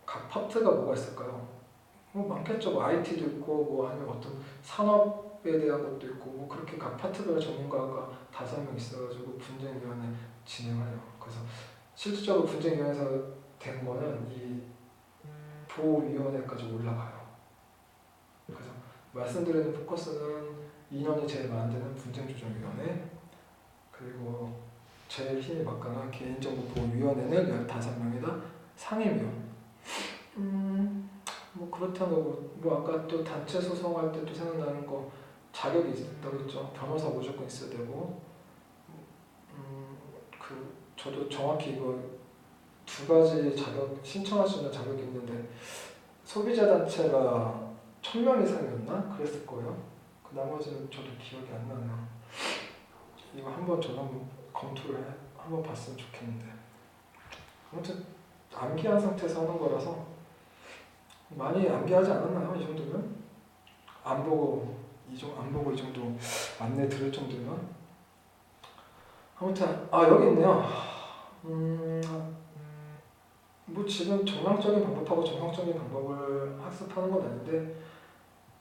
각 파트가 뭐가 있을까요? 뭐 많겠죠. 뭐 IT도 있고 뭐 아니면 어떤 산업에 대한 것도 있고 뭐 그렇게 각 파트별 전문가가 5명 있어가지고 분쟁위원회 진행해요. 그래서 실질적으로 분쟁위원회에서 된 거는 이 보호위원회까지 올라가요. 그래서 말씀드리는 포커스는 인원이 제일 많은 데는 분쟁조정위원회, 그 그리고 제일 힘이 막강한 개인정보보호위원회는 15명이다. 상임위원. 뭐 그렇다고 뭐 아까 또 단체 소송할 때 또 생각나는 거 자격이 있다고 했죠. 변호사 무조건 있어야 되고. 저도 정확히 이거 두 가지 자격 신청할 수 있는 자격이 있는데 소비자 단체가 1000명 이상이었나? 그랬을 거예요. 그 나머지는 저도 기억이 안 나네요. 이거 한번 저도 한번 검토를 한번 봤으면 좋겠는데 아무튼 암기한 상태에서 하는 거라서 많이 암기하지 않았나요? 이 정도면? 안 보고 이 정도 안내 들을 정도면 아무튼 여기 있네요. 뭐 지금 정상적인 방법하고 정상적인 방법을 학습하는 건 아닌데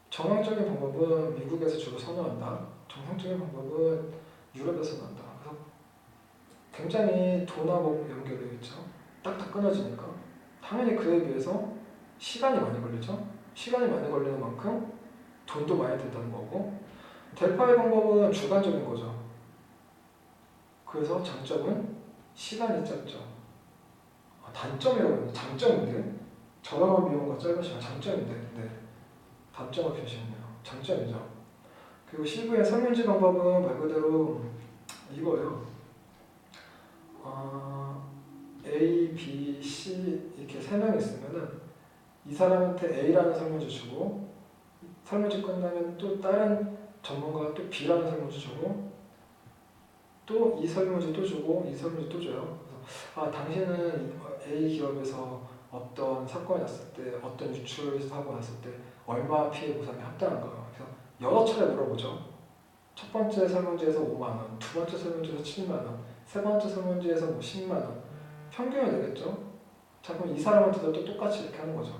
정상적인 방법은 미국에서 주로 선호한다. 정상적인 방법은 유럽에서 난다. 그래서 굉장히 돈하고 연결되어 있죠. 딱딱 끊어지니까 당연히 그에 비해서 시간이 많이 걸리죠. 시간이 많이 걸리는 만큼 돈도 많이 든다는 거고 델파의 방법은 주관적인 거죠. 그래서 장점은 시간이 짧죠. 단점이라고 하는 장점인데 저렴한 비용과 짧은 시간 장점인데 네. 단점을 표시했네요. 장점이죠. 그리고 C부의 설문지 방법은 말 그대로 이거예요. A, B, C 이렇게 3명 있으면은 이 사람한테 A라는 설문지 주고 설문지 끝나면 또 다른 전문가가 또 B라는 설문지 주고 또 이 설문지 또 주고 이 설문지 또 줘요. 그래서 당신은 A 기업에서 어떤 사건이 났을 때 어떤 유출 사고 났을 때 얼마 피해 보상이 합당한가요? 그래서 여러 차례 물어보죠. 첫 번째 설문지에서 5만 원, 두 번째 설문지에서 7만 원, 세 번째 설문지에서 뭐 10만 원 평균을 내겠죠. 자 그럼 이 사람한테도 또 똑같이 이렇게 하는 거죠.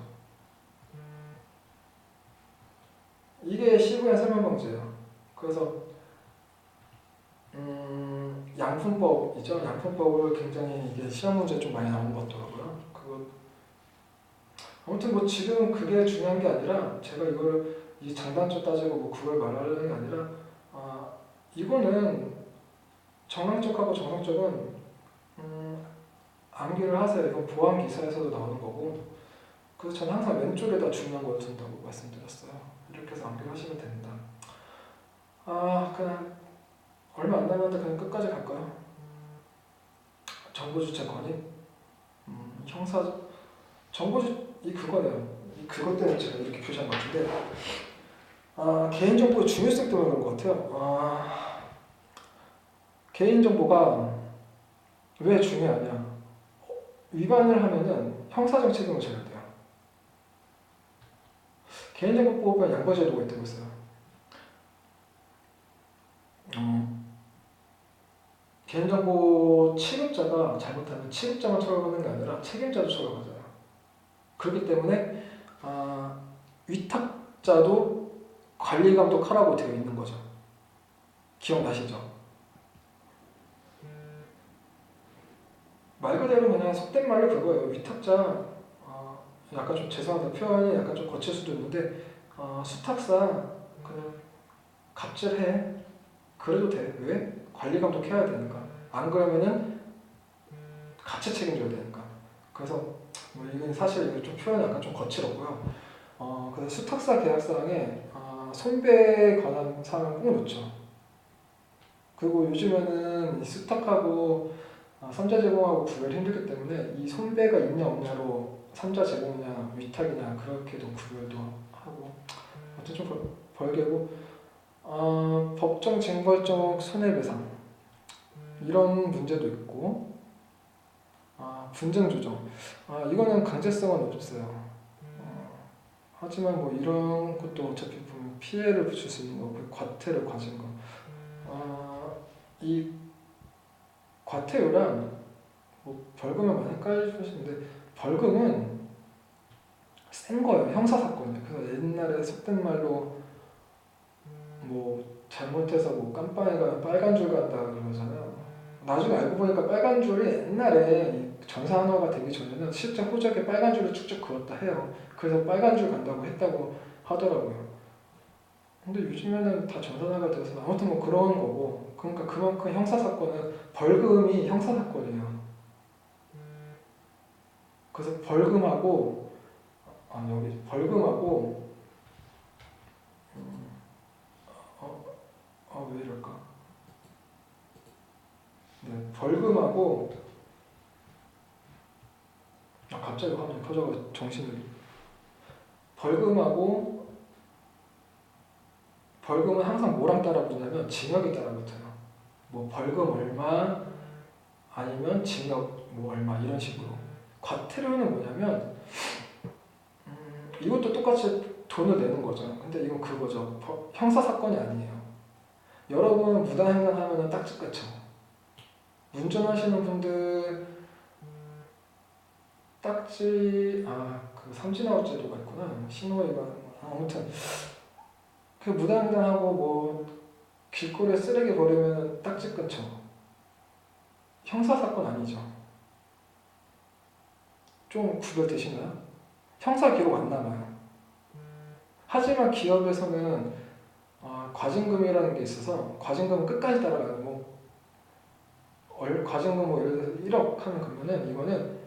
이게 C부의 설문 방지예요. 그래서 양품법이죠. 양품법을 굉장히 이게 시험 문제에 좀 많이 나오는 것 같더라고요. 아무튼 뭐 지금 그게 중요한 게 아니라 제가 이거를 이 장단점 따지고 뭐 그걸 말하려는 게 아니라 이거는 정상적하고 정상적은 암기를 하세요. 이건 보안 기사에서도 나오는 거고 그래서 저는 항상 왼쪽에다 중요한 걸 둔다고 말씀드렸어요. 이렇게 해서 암기를 하시면 됩니다. 그냥 얼마 안 남았는데 그냥 끝까지 갈까요? 정보주체 권익? 형사 정보주 그거네요. 그것 때문에 제가 이렇게 표시한 것 같은데 개인정보의 중요성 때문에 그런 것 같아요. 개인정보가 왜 중요하냐? 위반을 하면은 형사적 책임을 져야 돼요. 개인정보법에 양보제도가 있다고 했어요. 개인정보 취급자가 잘못하면 취급자만 처벌받는 게 아니라 책임자도 처벌받아요. 그렇기 때문에 위탁자도 관리감독하라고 되어 있는 거죠. 기억나시죠? 말 그대로 그냥 속된 말로 그거예요. 위탁자 약간 좀 죄송합니다. 표현이 약간 좀 거칠 수도 있는데 수탁사 그냥 갑질해. 그래도 돼. 왜? 관리감독 해야 되니까. 안 그러면은 같이 책임져야 되니까. 그래서 뭐 이건 사실 이거 좀 표현이 약간 좀 거칠었고요. 그래서 수탁사 계약사항에 손배에 관한 사항을 꼭 넣죠. 그리고 요즘에는 이 수탁하고 삼자 제공하고 구별이 힘들기 때문에 이 손배가 있냐 없냐로 삼자 제공이냐 위탁이냐 그렇게도 구별도 하고 아무튼 좀 벌게고 법정 징벌적 손해배상 이런 문제도 있고 분쟁 조정 이거는 강제성은 없어요. 하지만 뭐 이런 것도 어차피 보면 피해를 붙일 수 있는 거고 과태료 가진 거 이 과태료란 뭐 벌금을 많이 깔주시는데 벌금은 센 거예요. 형사사건이에요. 그래서 옛날에 속된 말로 뭐 잘못해서 뭐 깜빵이가 빨간 줄 간다 그러잖아요. 나중에 알고 보니까 빨간 줄이 옛날에 전산화가 되기 전에는 실제 호적에 빨간 줄을 쭉쭉 그었다 해요. 그래서 빨간 줄 간다고 했다고 하더라고요. 근데 요즘에는 다 전산화가 돼서 아무튼 뭐 그런 거고 그러니까 그만큼 형사사건은 벌금이 형사사건이에요. 그래서 벌금하고 여기 벌금하고 왜 이럴까? 네, 벌금하고 갑자기 화면이 켜져서 정신을 벌금하고 벌금은 항상 뭐랑 따라 붙냐면 징역이 따라 붙어요. 뭐 벌금 얼마 아니면 징역 뭐 얼마 이런 식으로. 과태료는 뭐냐면 이것도 똑같이 돈을 내는 거죠. 근데 이건 그거죠. 형사 사건이 아니에요. 여러분 무단횡단하면 딱지 끄죠. 운전하시는 분들 딱지 그 삼진아웃 제도가 있구나. 신호위반 아무튼 그 무단횡단하고 뭐 길거리에 쓰레기 버리면 딱지 끊죠. 형사사건 아니죠. 좀 구별되시나요? 형사 기록 안 남아요. 하지만 기업에서는 과징금이라는 게 있어서 과징금은 끝까지 따라가요. 과징금 뭐 예를 들어서 1억 하면 그러면은 이거는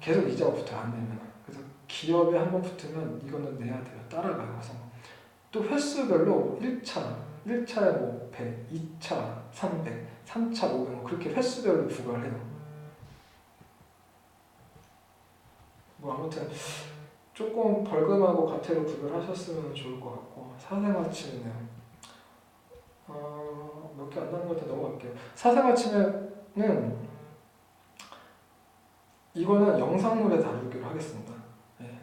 계속 이자가 붙어요. 안 내면. 그래서 기업에 한 번 붙으면 이거는 내야 돼요. 따라가요. 그래서 또 횟수별로 1차에 뭐 100, 2차 300, 3차 500 뭐 그렇게 횟수별로 부과를 해요. 뭐 아무튼 조금 벌금하고 과태료 구별하셨으면 좋을 것 같고 사생활 침해네요. 몇 개 안 남은 것 같아 넘어갈게요. 사생활 침해는 이거는 영상물에 다루기로 하겠습니다. 예.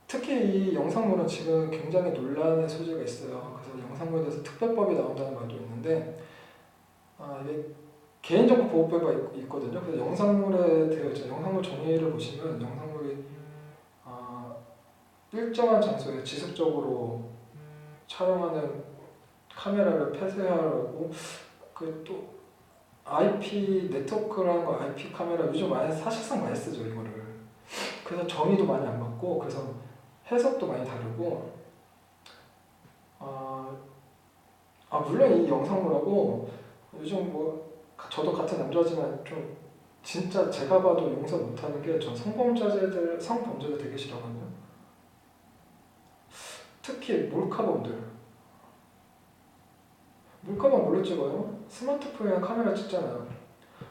특히 이 영상물은 지금 굉장히 논란의 소지가 있어요. 그래서 영상물에 대해서 특별법이 나온다는 말도 있는데 이게 개인정보 보호법이 있거든요. 그래서 영상물에 되어 있죠. 영상물 정의를 보시면 영상물이 일정한 장소에 지속적으로 촬영하는 카메라를 폐쇄하라고 그 또 IP 네트워크라는 거 IP 카메라 요즘 사실상 많이 쓰죠 이거를. 그래서 정의도 많이 안 맞고 그래서 해석도 많이 다르고 물론 이 영상물하고 요즘 뭐 저도 같은 남자지만 좀 진짜 제가 봐도 용서 못하는 게 전 성범죄들 되게 싫어하거든요. 특히 몰카범 뭘로 찍어요? 스마트폰이나 카메라 찍잖아요.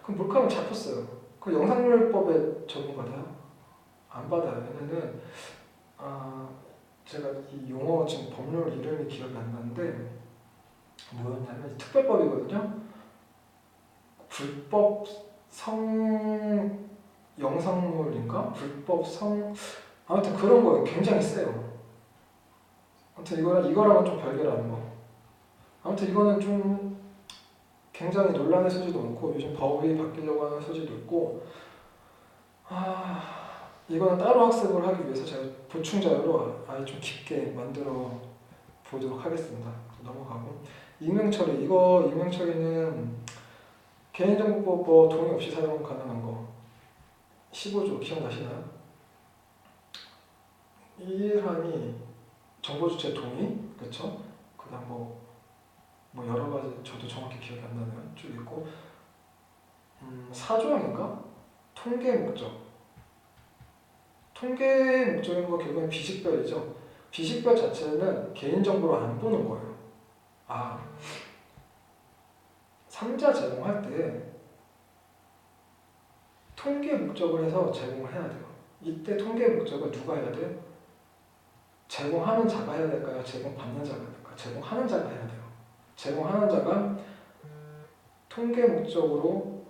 그럼 몰카범 잡혔어요. 그 영상물법에 적용받아요? 안 받아요. 얘네는 제가 이 용어 지금 법률 이름이 기억이 안 나는데 뭐였냐면 특별법이거든요. 불법 성 영상물인가? 불법 성 아무튼 그런 거예요. 굉장히 세요. 아무튼 이거랑은 좀 별개라는 거. 아무튼 이거는 좀 굉장히 논란의 소지도 많고 요즘 법이 바뀌려고 하는 소지도 있고 이거는 따로 학습을 하기 위해서 제가 보충 자료로 아예 좀 깊게 만들어 보도록 하겠습니다. 넘어가고 익명처리는 개인정보법 동의 없이 사용 가능한 거 15조 기억나시나요? 이 일환이 정보주체 동의 그렇죠? 그다음 뭐 여러 가지 저도 정확히 기억이 안 나네요. 쭉 있고 4조항인가? 통계 목적인 거 결국엔 비식별이죠. 비식별 자체는 개인정보로 안 보는 거예요. 3자 제공할 때 통계 목적을 해서 제공을 해야 돼요. 이때 통계 목적을 누가 해야 돼요? 제공하는 자가 해야 될까요? 제공받는 자가 해야 될까요? 제공하는 자가 해야 돼요. 제공하는 자가 통계 목적처럼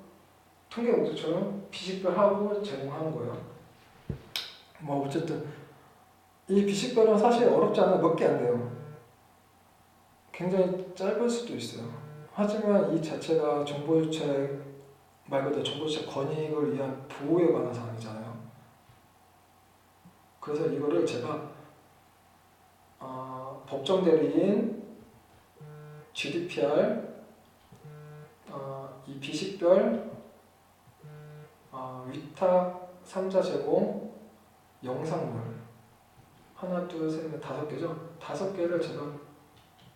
비식별하고 제공하는 거예요. 뭐 어쨌든 이 비식별은 사실 어렵지 않아요. 몇 개 안 돼요. 굉장히 짧을 수도 있어요. 하지만 이 자체가 정보주체 말 그대로 정보주체 권익을 위한 보호에 관한 사항이잖아요. 그래서 이거를 제가 법정 대리인, GDPR, 이 비식별, 위탁, 3자 제공, 영상물 하나, 둘, 셋, 넷, 5개죠. 5개를 제가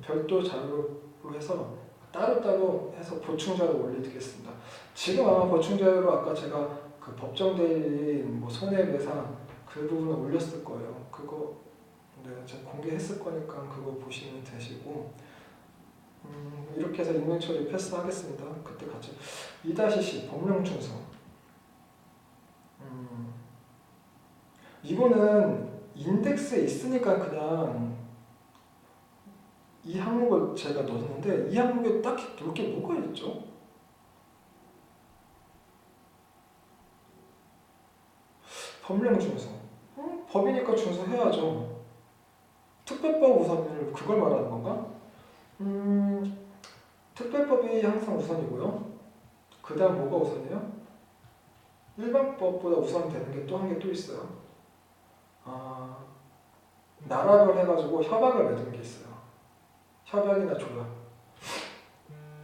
별도 자료로 해서 따로따로 해서 보충자료 올려드리겠습니다. 지금 아마 보충자료로 아까 제가 그 법정 대리인 뭐 손해배상 그 부분을 올렸을 거예요. 그거 네, 제가 공개했을 거니까 그거 보시면 되시고 이렇게 해서 익명 처리 패스하겠습니다. 그때 같이 2-C 법령 준수 이거는 인덱스에 있으니까 그냥 이 항목을 제가 넣었는데 이 항목에 딱히 놓을 게 뭐가 있죠? 법령 준수 법이니까 준수해야죠. 특별법 우선을 그걸 말하는 건가? 특별법이 항상 우선이고요. 그 다음 뭐가 우선이에요? 일반법보다 우선되는 게 또 한 개 또 있어요. 나라별 해가지고 협약을 맺은 게 있어요. 협약이나 조약.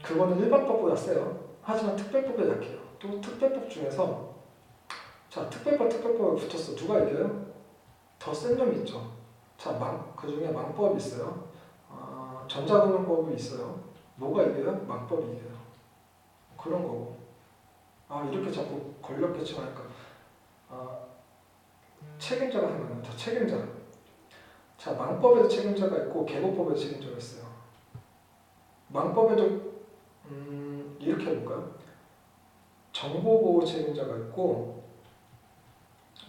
그거는 일반법보다 세요. 하지만 특별법보다 약해요. 또 특별법 중에서 자 특별법에 붙었어. 누가 이겨요? 더 센 놈이 있죠. 자, 그 중에 망법이 있어요. 전자금융법이 있어요. 뭐가 이겨요? 망법이 이겨요. 그런 거고. 이렇게 자꾸 권력 개척하니까 책임자가 생각나요. 자, 책임자. 자, 망법에도 책임자가 있고 개고법에도 책임자가 있어요. 망법에도 이렇게 해볼까요? 정보보호 책임자가 있고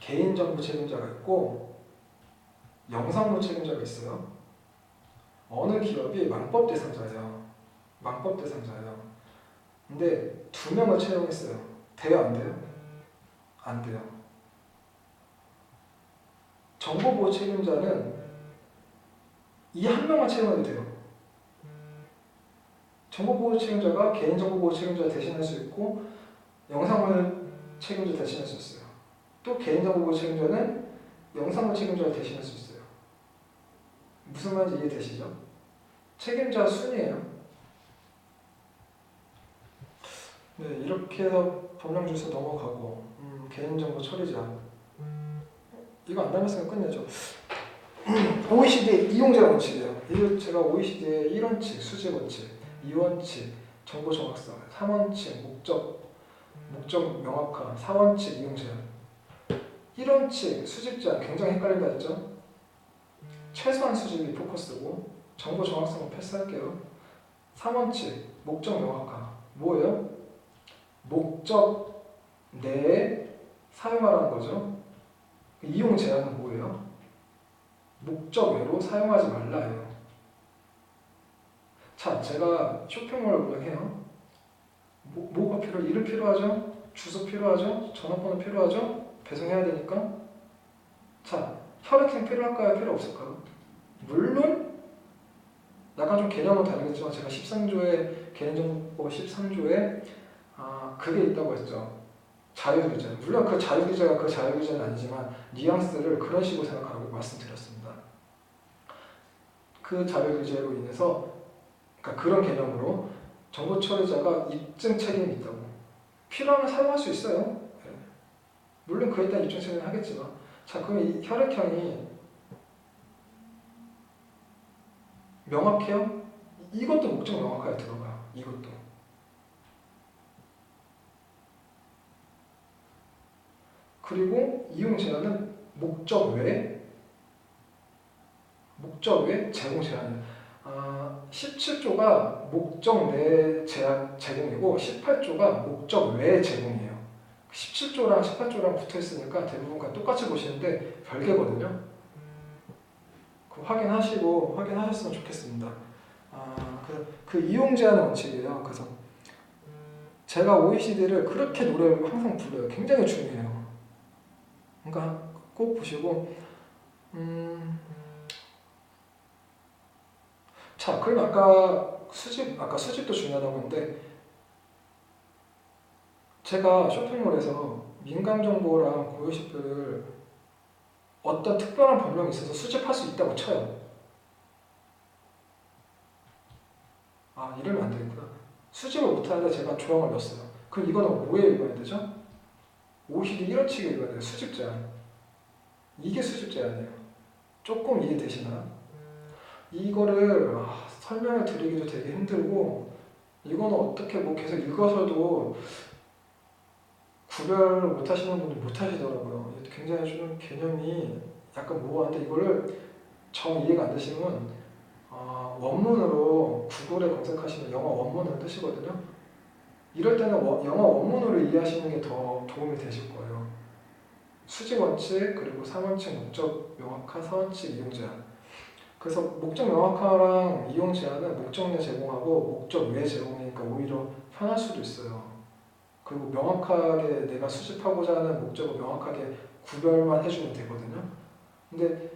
개인정보 책임자가 있고 영상보 책임자가 있어요. 어느 기업이 망법 대상자예요. 망법 대상자예요. 근데 2명을 채용했어요. 돼요? 안 돼요? 안 돼요. 정보보호 책임자는 이 한 명만 채용해도 돼요. 정보보호 책임자가 개인정보보호 책임자 대신할 수 있고 영상을 책임자 대신할 수 있어요. 또 개인정보보호 책임자는 영상을 책임자를 대신할 수 있어요. 무슨 말인지 이해되시죠? 책임자 순이에요. 네, 이렇게 해서 법령 준수 넘어가고 개인정보 처리자 이거 안 닮았으면 끝내죠. OECD의 이용자 원칙이에요. 이거 제가 OECD의 1원칙 수집 원칙, 2원칙 정보 정확성, 3원칙 목적 명확화, 4원칙 이용 제한. 1원칙 수집 제한 굉장히 헷갈린다 했죠. 최소한 수집이 포커스고 정보 정확성은 패스할게요. 3원칙 목적 명확화 뭐예요? 목적 내에 사용하라는 거죠. 이용 제한은 뭐예요? 목적 외로 사용하지 말라예요. 자, 제가 쇼핑몰을 운영해요. 뭐가 필요해요? 이름 필요하죠? 주소 필요하죠? 전화번호 필요하죠? 배송해야 되니까. 자, 혈액형 필요할까요? 필요 없을까요? 물론 약간 좀 개념은 다르겠지만 제가 13조의 개인정보법 13조에 그게 있다고 했죠. 자유규제. 물론 그 자유규제가 그 자유규제는 아니지만 뉘앙스를 그런 식으로 생각하라고 말씀드렸습니다. 그 자유규제로 인해서 그러니까 그런 개념으로 정보 처리자가 입증 책임이 있다고. 필요하면 사용할 수 있어요. 네. 물론 그에 따른 입증 책임을 하겠지만 자, 그럼 이 혈액형이 명확해요? 이것도 목적 명확하게 들어가요. 이것도. 그리고 이용 제한은 목적 외 제공 제한이에요. 17조가 목적 내 제공이고 18조가 목적 외 제공이에요. 17조랑 18조랑 붙어 있으니까 대부분 똑같이 보시는데 별개거든요. 확인하셨으면 좋겠습니다. 그 이용 제한 원칙이에요. 그래서 제가 OECD를 그렇게 노래를 항상 불러요. 굉장히 중요해요. 그러니까 꼭 보시고 자, 그럼 아까 수집도 중요하다고 했는데 제가 쇼핑몰에서 민감정보랑 고유식별을 어떤 특별한 법령이 있어서 수집할 수 있다고 쳐요. 이러면 안 되겠구나. 수집을 못하는데 제가 조항을 넣었어요. 그럼 이거는 뭐에 위반이 되죠? OECD 1원칙에 위반돼요. 수집 제한. 이게 수집 제한이에요. 조금 이해되시나요? 이거를 설명을 드리기도 되게 힘들고 이거는 어떻게 뭐 계속 읽어서도 구별을 못 하시는 분들 못 하시더라고요. 굉장히 좀 개념이 약간 모호한데 이거를 정 이해가 안 되시면 원문으로 구글에 검색하시면 영어 원문을 뜨시거든요. 이럴 때는 영어 원문으로 이해하시는 게 더 도움이 되실 거예요. 수직 원칙 그리고 3원칙 목적 명확화 4원칙 이용 제한. 그래서 목적 명확화랑 이용 제한은 목적내 제공하고 목적 외 제공이니까 오히려 편할 수도 있어요. 그리고 명확하게 내가 수집하고자 하는 목적을 명확하게 구별만 해주면 되거든요. 근데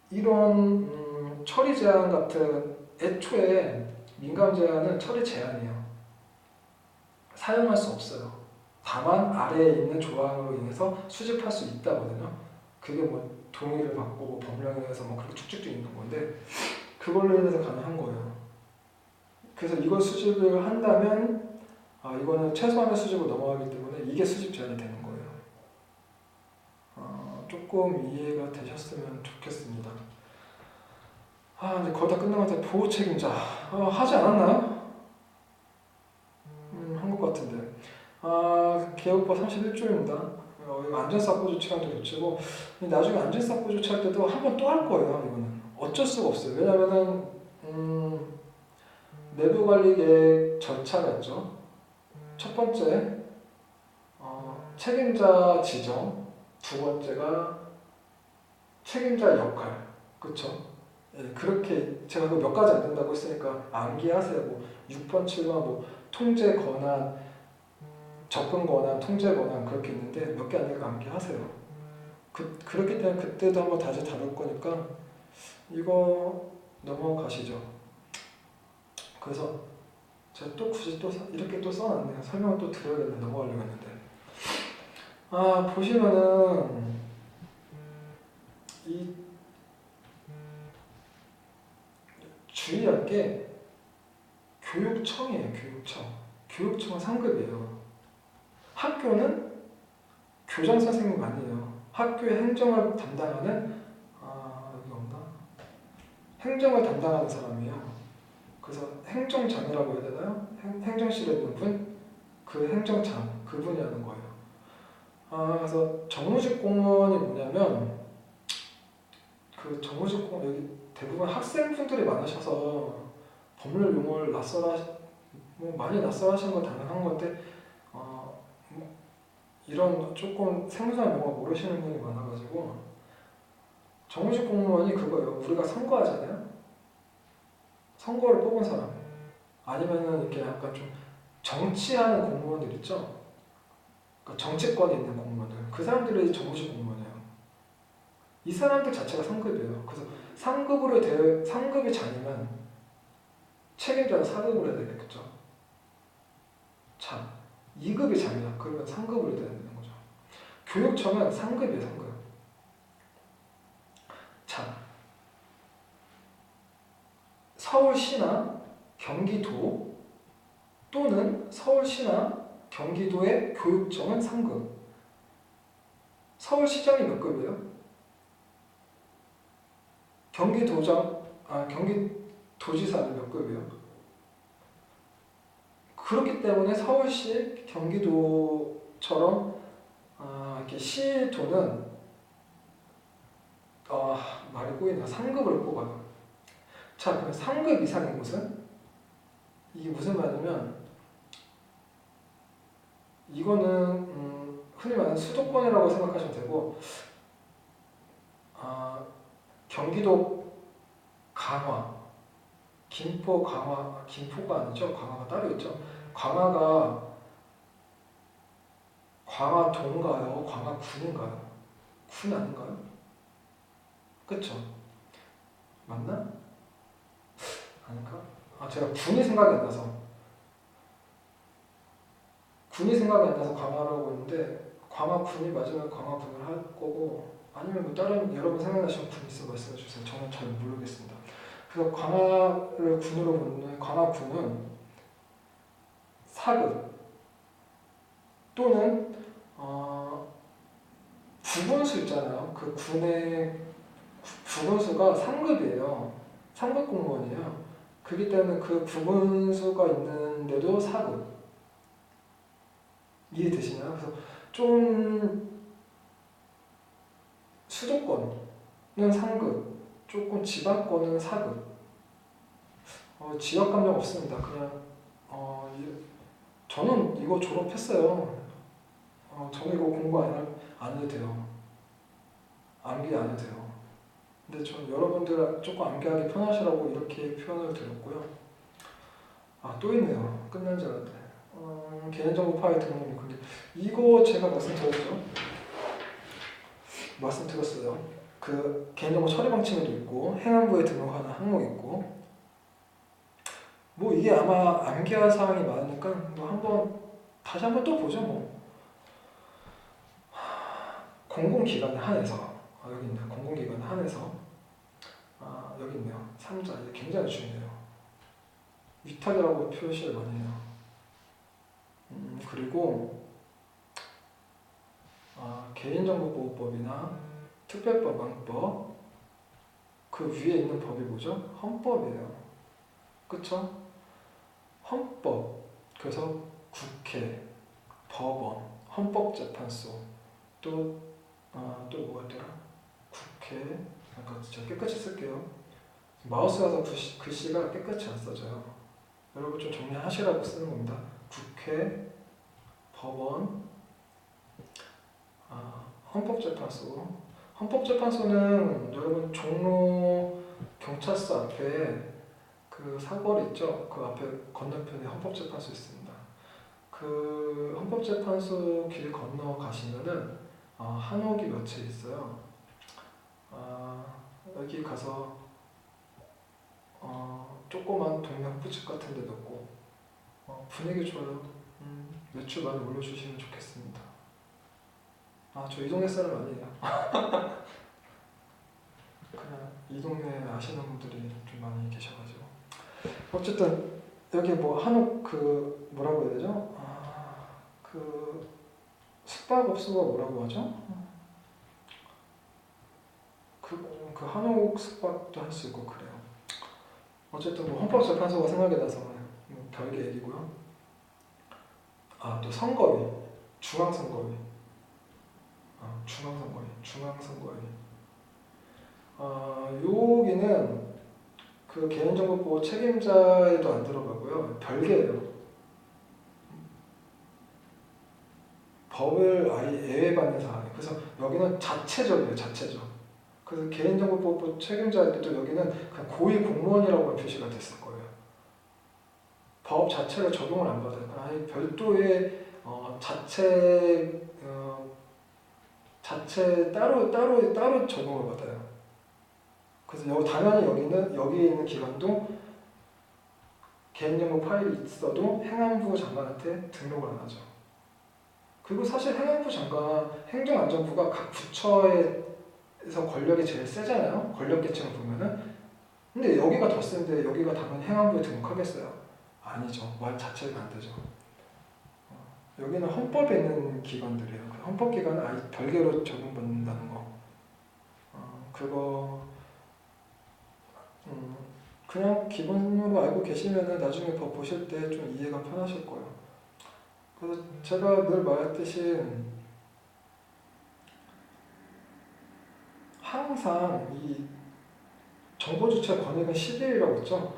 이런 처리 제한 같은 애초에 민감 제한은 처리 제한이에요. 사용할 수 없어요. 다만 아래에 있는 조항으로 인해서 수집할 수 있다거든요. 그게 뭐 동의를 받고 뭐 법령에 의해서 뭐 그렇게 쭉쭉쭉 있는 건데 그걸로 인해서 가능한 거예요. 그래서 이걸 수집을 한다면 이거는 최소한의 수집을 넘어가기 때문에 이게 수집 제한이 되는 거예요. 조금 이해가 되셨으면 좋겠습니다. 이제 거의 다 끝난 것 같아요. 보호 책임자 하지 않았나요? 한 것 같은데. 개혁법 31조입니다. 이거 안전사고 조치랑도 겹치고 나중에 안전사고 조치할 때도 한 번 또 할 거예요. 이거는 어쩔 수가 없어요. 왜냐면은 내부관리계획 절차가 있죠. 첫 번째 책임자 지정, 두 번째가 책임자 역할, 그렇죠? 예, 그렇게 제가 몇 가지 안 된다고 했으니까 암기하세요. 뭐 6번, 7번 뭐 통제 권한, 접근 권한, 통제 권한 그렇게 있는데 몇 개 아니니까 암기하세요. 그렇기 때문에 그때도 한번 다시 다룰 거니까 이거 넘어가시죠. 그래서 제가 또 굳이 또 이렇게 또 써놨네요. 설명을 또 드려야겠네. 넘어가려고 했는데. 보시면은 이 주의할 게 교육청이에요. 교육청. 교육청은 상급이에요. 학교는 교장 선생님 아니에요. 학교의 행정을 담당하는 여기 없나? 행정을 담당하는 사람이에요. 그래서 행정장이라고 해야 되나요? 행정실에 있는 분, 그 행정장 그분이 하는 거예요. 그래서 정무직 공무원이 뭐냐면 그 정무직 공무원 여기 대부분 학생분들이 많으셔서 법률 용어를 많이 낯설하시는 건 당연한 건데 이런 조금 생소한 용어 모르시는 분이 많아가지고 정무직 공무원이 그거예요. 우리가 선거하잖아요. 선거를 뽑은 사람 아니면은 이렇게 약간 좀 정치하는 공무원들 있죠. 그러니까 정치권에 있는 공무원들 그 사람들이 정무직 공무원이에요. 이 사람들 자체가 상급이에요. 그래서 상급이 장이면 책임자는 4급으로 해야 되겠죠. 자, 2급이 장이야. 그러면 3급으로 해야 되는 거죠. 교육청은 상급이에요. 상급. 자, 서울시나 경기도 또는 서울시나 경기도의 교육청은 3급. 서울시장이 몇 급이에요? 경기도지사는 몇 급이에요? 그렇기 때문에 서울시, 경기도처럼 이렇게 시도는 말이 꼬이네요. 3급을 뽑아요. 자, 그럼 3급 이상인 곳은? 이게 무슨 말이냐면 이거는 흔히 말하는 수도권이라고 생각하시면 되고 경기도 강화, 김포 강화, 김포가 아니죠. 강화가 따로 있죠. 광화동가요? 광화군인가요? 군 아닌가요? 그쵸? 맞나? 아닌가? 제가 군이 생각이 안 나서 광화라고 했는데 광화군이 맞으면 광화군을 할 거고 아니면 뭐 다른 여러분 생각나시는 군 있으면 말씀해 주세요. 저는 잘 모르겠습니다. 그래서 광화를 군으로 보는 광화군은 4급 또는 구분수 있잖아요. 그 군의 부분수가 상급이에요. 상급 공무원이에요. 그렇기 때문에 그 부분수가 있는데도 4급. 이해되시나요? 그래서 좀 수도권은 상급, 조금 지방권은 4급. 지역 감정 없습니다. 그냥 저는 이거 졸업했어요. 저는 이거 공부 안 해도 돼요. 암기 안 해도 돼요. 근데 저는 여러분들 조금 암기하기 편하시라고 이렇게 표현을 드렸고요. 또 있네요. 끝난 줄 알았는데. 개인정보 파일 등록 근데 이거 제가 말씀드렸죠. 말씀드렸어요. 그 개인정보 처리 방침에도 있고 행안부에 등록하는 항목 있고 뭐 이게 아마 암기할 사항이 많으니까 뭐 다시 한번 또 보죠 뭐. 공공기관에 한해서 여기 있네요. 공공기관에 한해서 여기 있네요. 3자 이게 굉장히 중요해요. 위탁이라고 표시를 많이 해요. 그리고 개인정보보호법이나 특별법, 왕법 그 위에 있는 법이 뭐죠? 헌법이에요. 그쵸? 헌법 그래서 국회, 법원, 헌법재판소 또 뭐가 있더라? 국회 잠깐 제가 깨끗이 쓸게요. 마우스라서 글씨가 깨끗이 안 써져요. 여러분 좀 정리하시라고 쓰는 겁니다. 국회, 법원, 헌법재판소. 헌법재판소는 여러분 종로 경찰서 앞에 그 사거리 있죠? 그 앞에 건너편에 헌법재판소 있습니다. 그 헌법재판소 길 건너 가시면은 한옥이 몇 채 있어요. 여기 가서 조그만 동네 호프집 같은 데 넣고 분위기 좋아요. 매출 많이 올려주시면 좋겠습니다. 저 이 동네 사람 아니에요. 그냥 이 동네 아시는 분들이 좀 많이 계셔가지고 어쨌든 여기 뭐 한옥 그 뭐라고 해야 되죠? 그 숙박업소가 뭐라고 하죠? 그 한옥 숙박도 할 수 있고 그래요. 어쨌든 뭐 헌법재판소가 생각이 나서 별개 얘기고요. 또 선거위, 중앙선거위, 중앙선거위. 여기는 그 개인정보보호 책임자에도 안 들어가고요. 별개예요. 법을 아예 예외받는 사항이에요. 그래서 여기는 자체적이에요. 자체적. 그래서 개인정보보호 책임자에도 여기는 그냥 고위 공무원이라고만 표시가 됐을 거예요. 법 자체를 적용을 안 받아요. 아예 별도의 자체 따로 적용을 받아요. 그래서 당연히 여기에 있는 기관도 개인정보 파일이 있어도 행안부 장관한테 등록을 안 하죠. 그리고 사실 행안부 장관, 행정안전부가 각 부처에서 권력이 제일 세잖아요. 권력계층을 보면은. 근데 여기가 더 센데 여기가 당연히 행안부에 등록하겠어요? 아니죠. 말 자체가 안 되죠. 여기는 헌법에 있는 기관들이에요. 헌법기관은 아예 별개로 적용받는다는 거. 그거 그냥 기본으로 알고 계시면은 나중에 법 보실 때 좀 이해가 편하실 거예요. 그래서 제가 늘 말했듯이 항상 이 정보주체 권익은 10일이라고 했죠.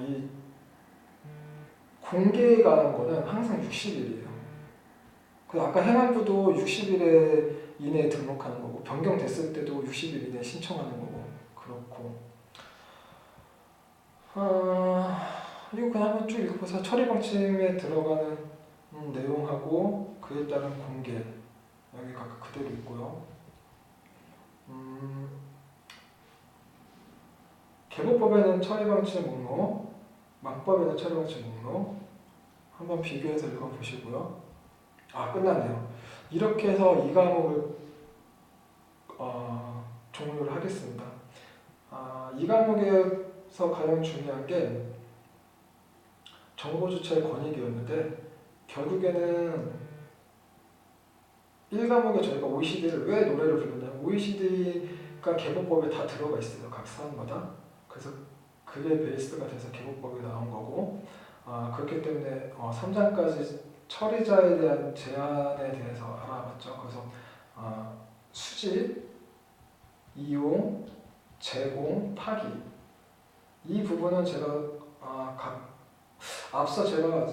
이 공개에 관한 거는 항상 60일이에요. 그래서 아까 행안부도 60일에 이내에 등록하는 거고 변경됐을 때도 60일 이내에 신청하는 거고 그렇고 이거 그냥 한번 쭉 읽어보세요. 처리 방침에 들어가는 내용하고 그에 따른 공개 여기 각각 그대로 있고요. 개보법에는 처리 방침 목록, 망법에는 처리 방침 목록 한번 비교해서 읽어보시고요. 끝났네요. 이렇게 해서 이 과목을 종료를 하겠습니다. 이 과목에서 가장 중요한 게 정보주체의 권익이었는데 결국에는 1과목에 저희가 OECD를 왜 노래를 불렀냐면 OECD 그러니까 계보법에 다 들어가 있어요. 각 사안마다. 그래서 그게 베이스가 돼서 계보법이 나온 거고 그렇기 때문에 3장까지 처리자에 대한 제한에 대해서 알아봤죠. 그래서 수집, 이용, 제공, 파기 이 부분은 제가 앞서 제가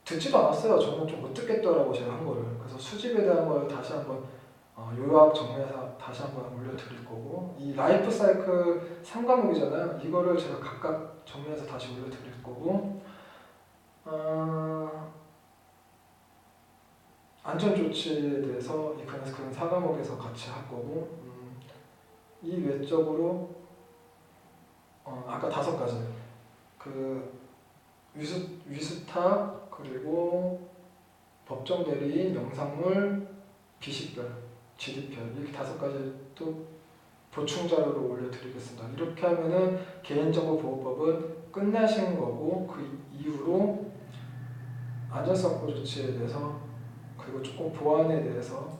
듣지도 않았어요. 저는 좀 못 듣겠더라고 제가 한 거를. 그래서 수집에 대한 걸 다시 한번 요약 정리해서 다시 한번 올려드릴 거고 이 라이프 사이클 3과목이잖아요. 이거를 제가 각각 정리해서 다시 올려드릴 거고 안전조치에 대해서 그런 4과목에서 같이 할 거고 이 외적으로 아까 5가지 그 위스타 그리고 법정 대리인, 영상물, 비식별, 지리별 이렇게 5가지 또 보충 자료를 올려드리겠습니다. 이렇게 하면은 개인정보보호법은 끝나신 거고 그 이후로 안전사고 조치에 대해서 그리고 조금 보안에 대해서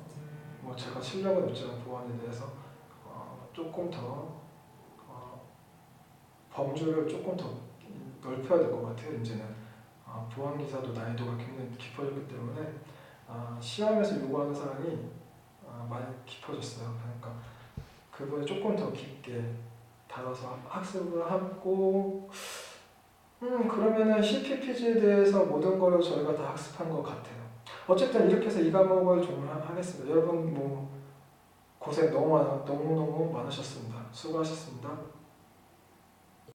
뭐 제가 실력은 없지만 보안에 대해서 조금 더 범주를 조금 더 넓혀야 될 것 같아요. 이제는 보안 기사도 난이도가 굉장히 깊어졌기 때문에 시험에서 요구하는 사항이 많이 깊어졌어요. 그러니까 그거에 조금 더 깊게 다뤄서 학습을 하고 그러면은 CPPG에 대해서 모든 거를 저희가 다 학습한 것 같아요. 어쨌든 이렇게 해서 이 과목을 종료하겠습니다. 여러분 뭐 고생 너무너무 많으셨습니다. 수고하셨습니다.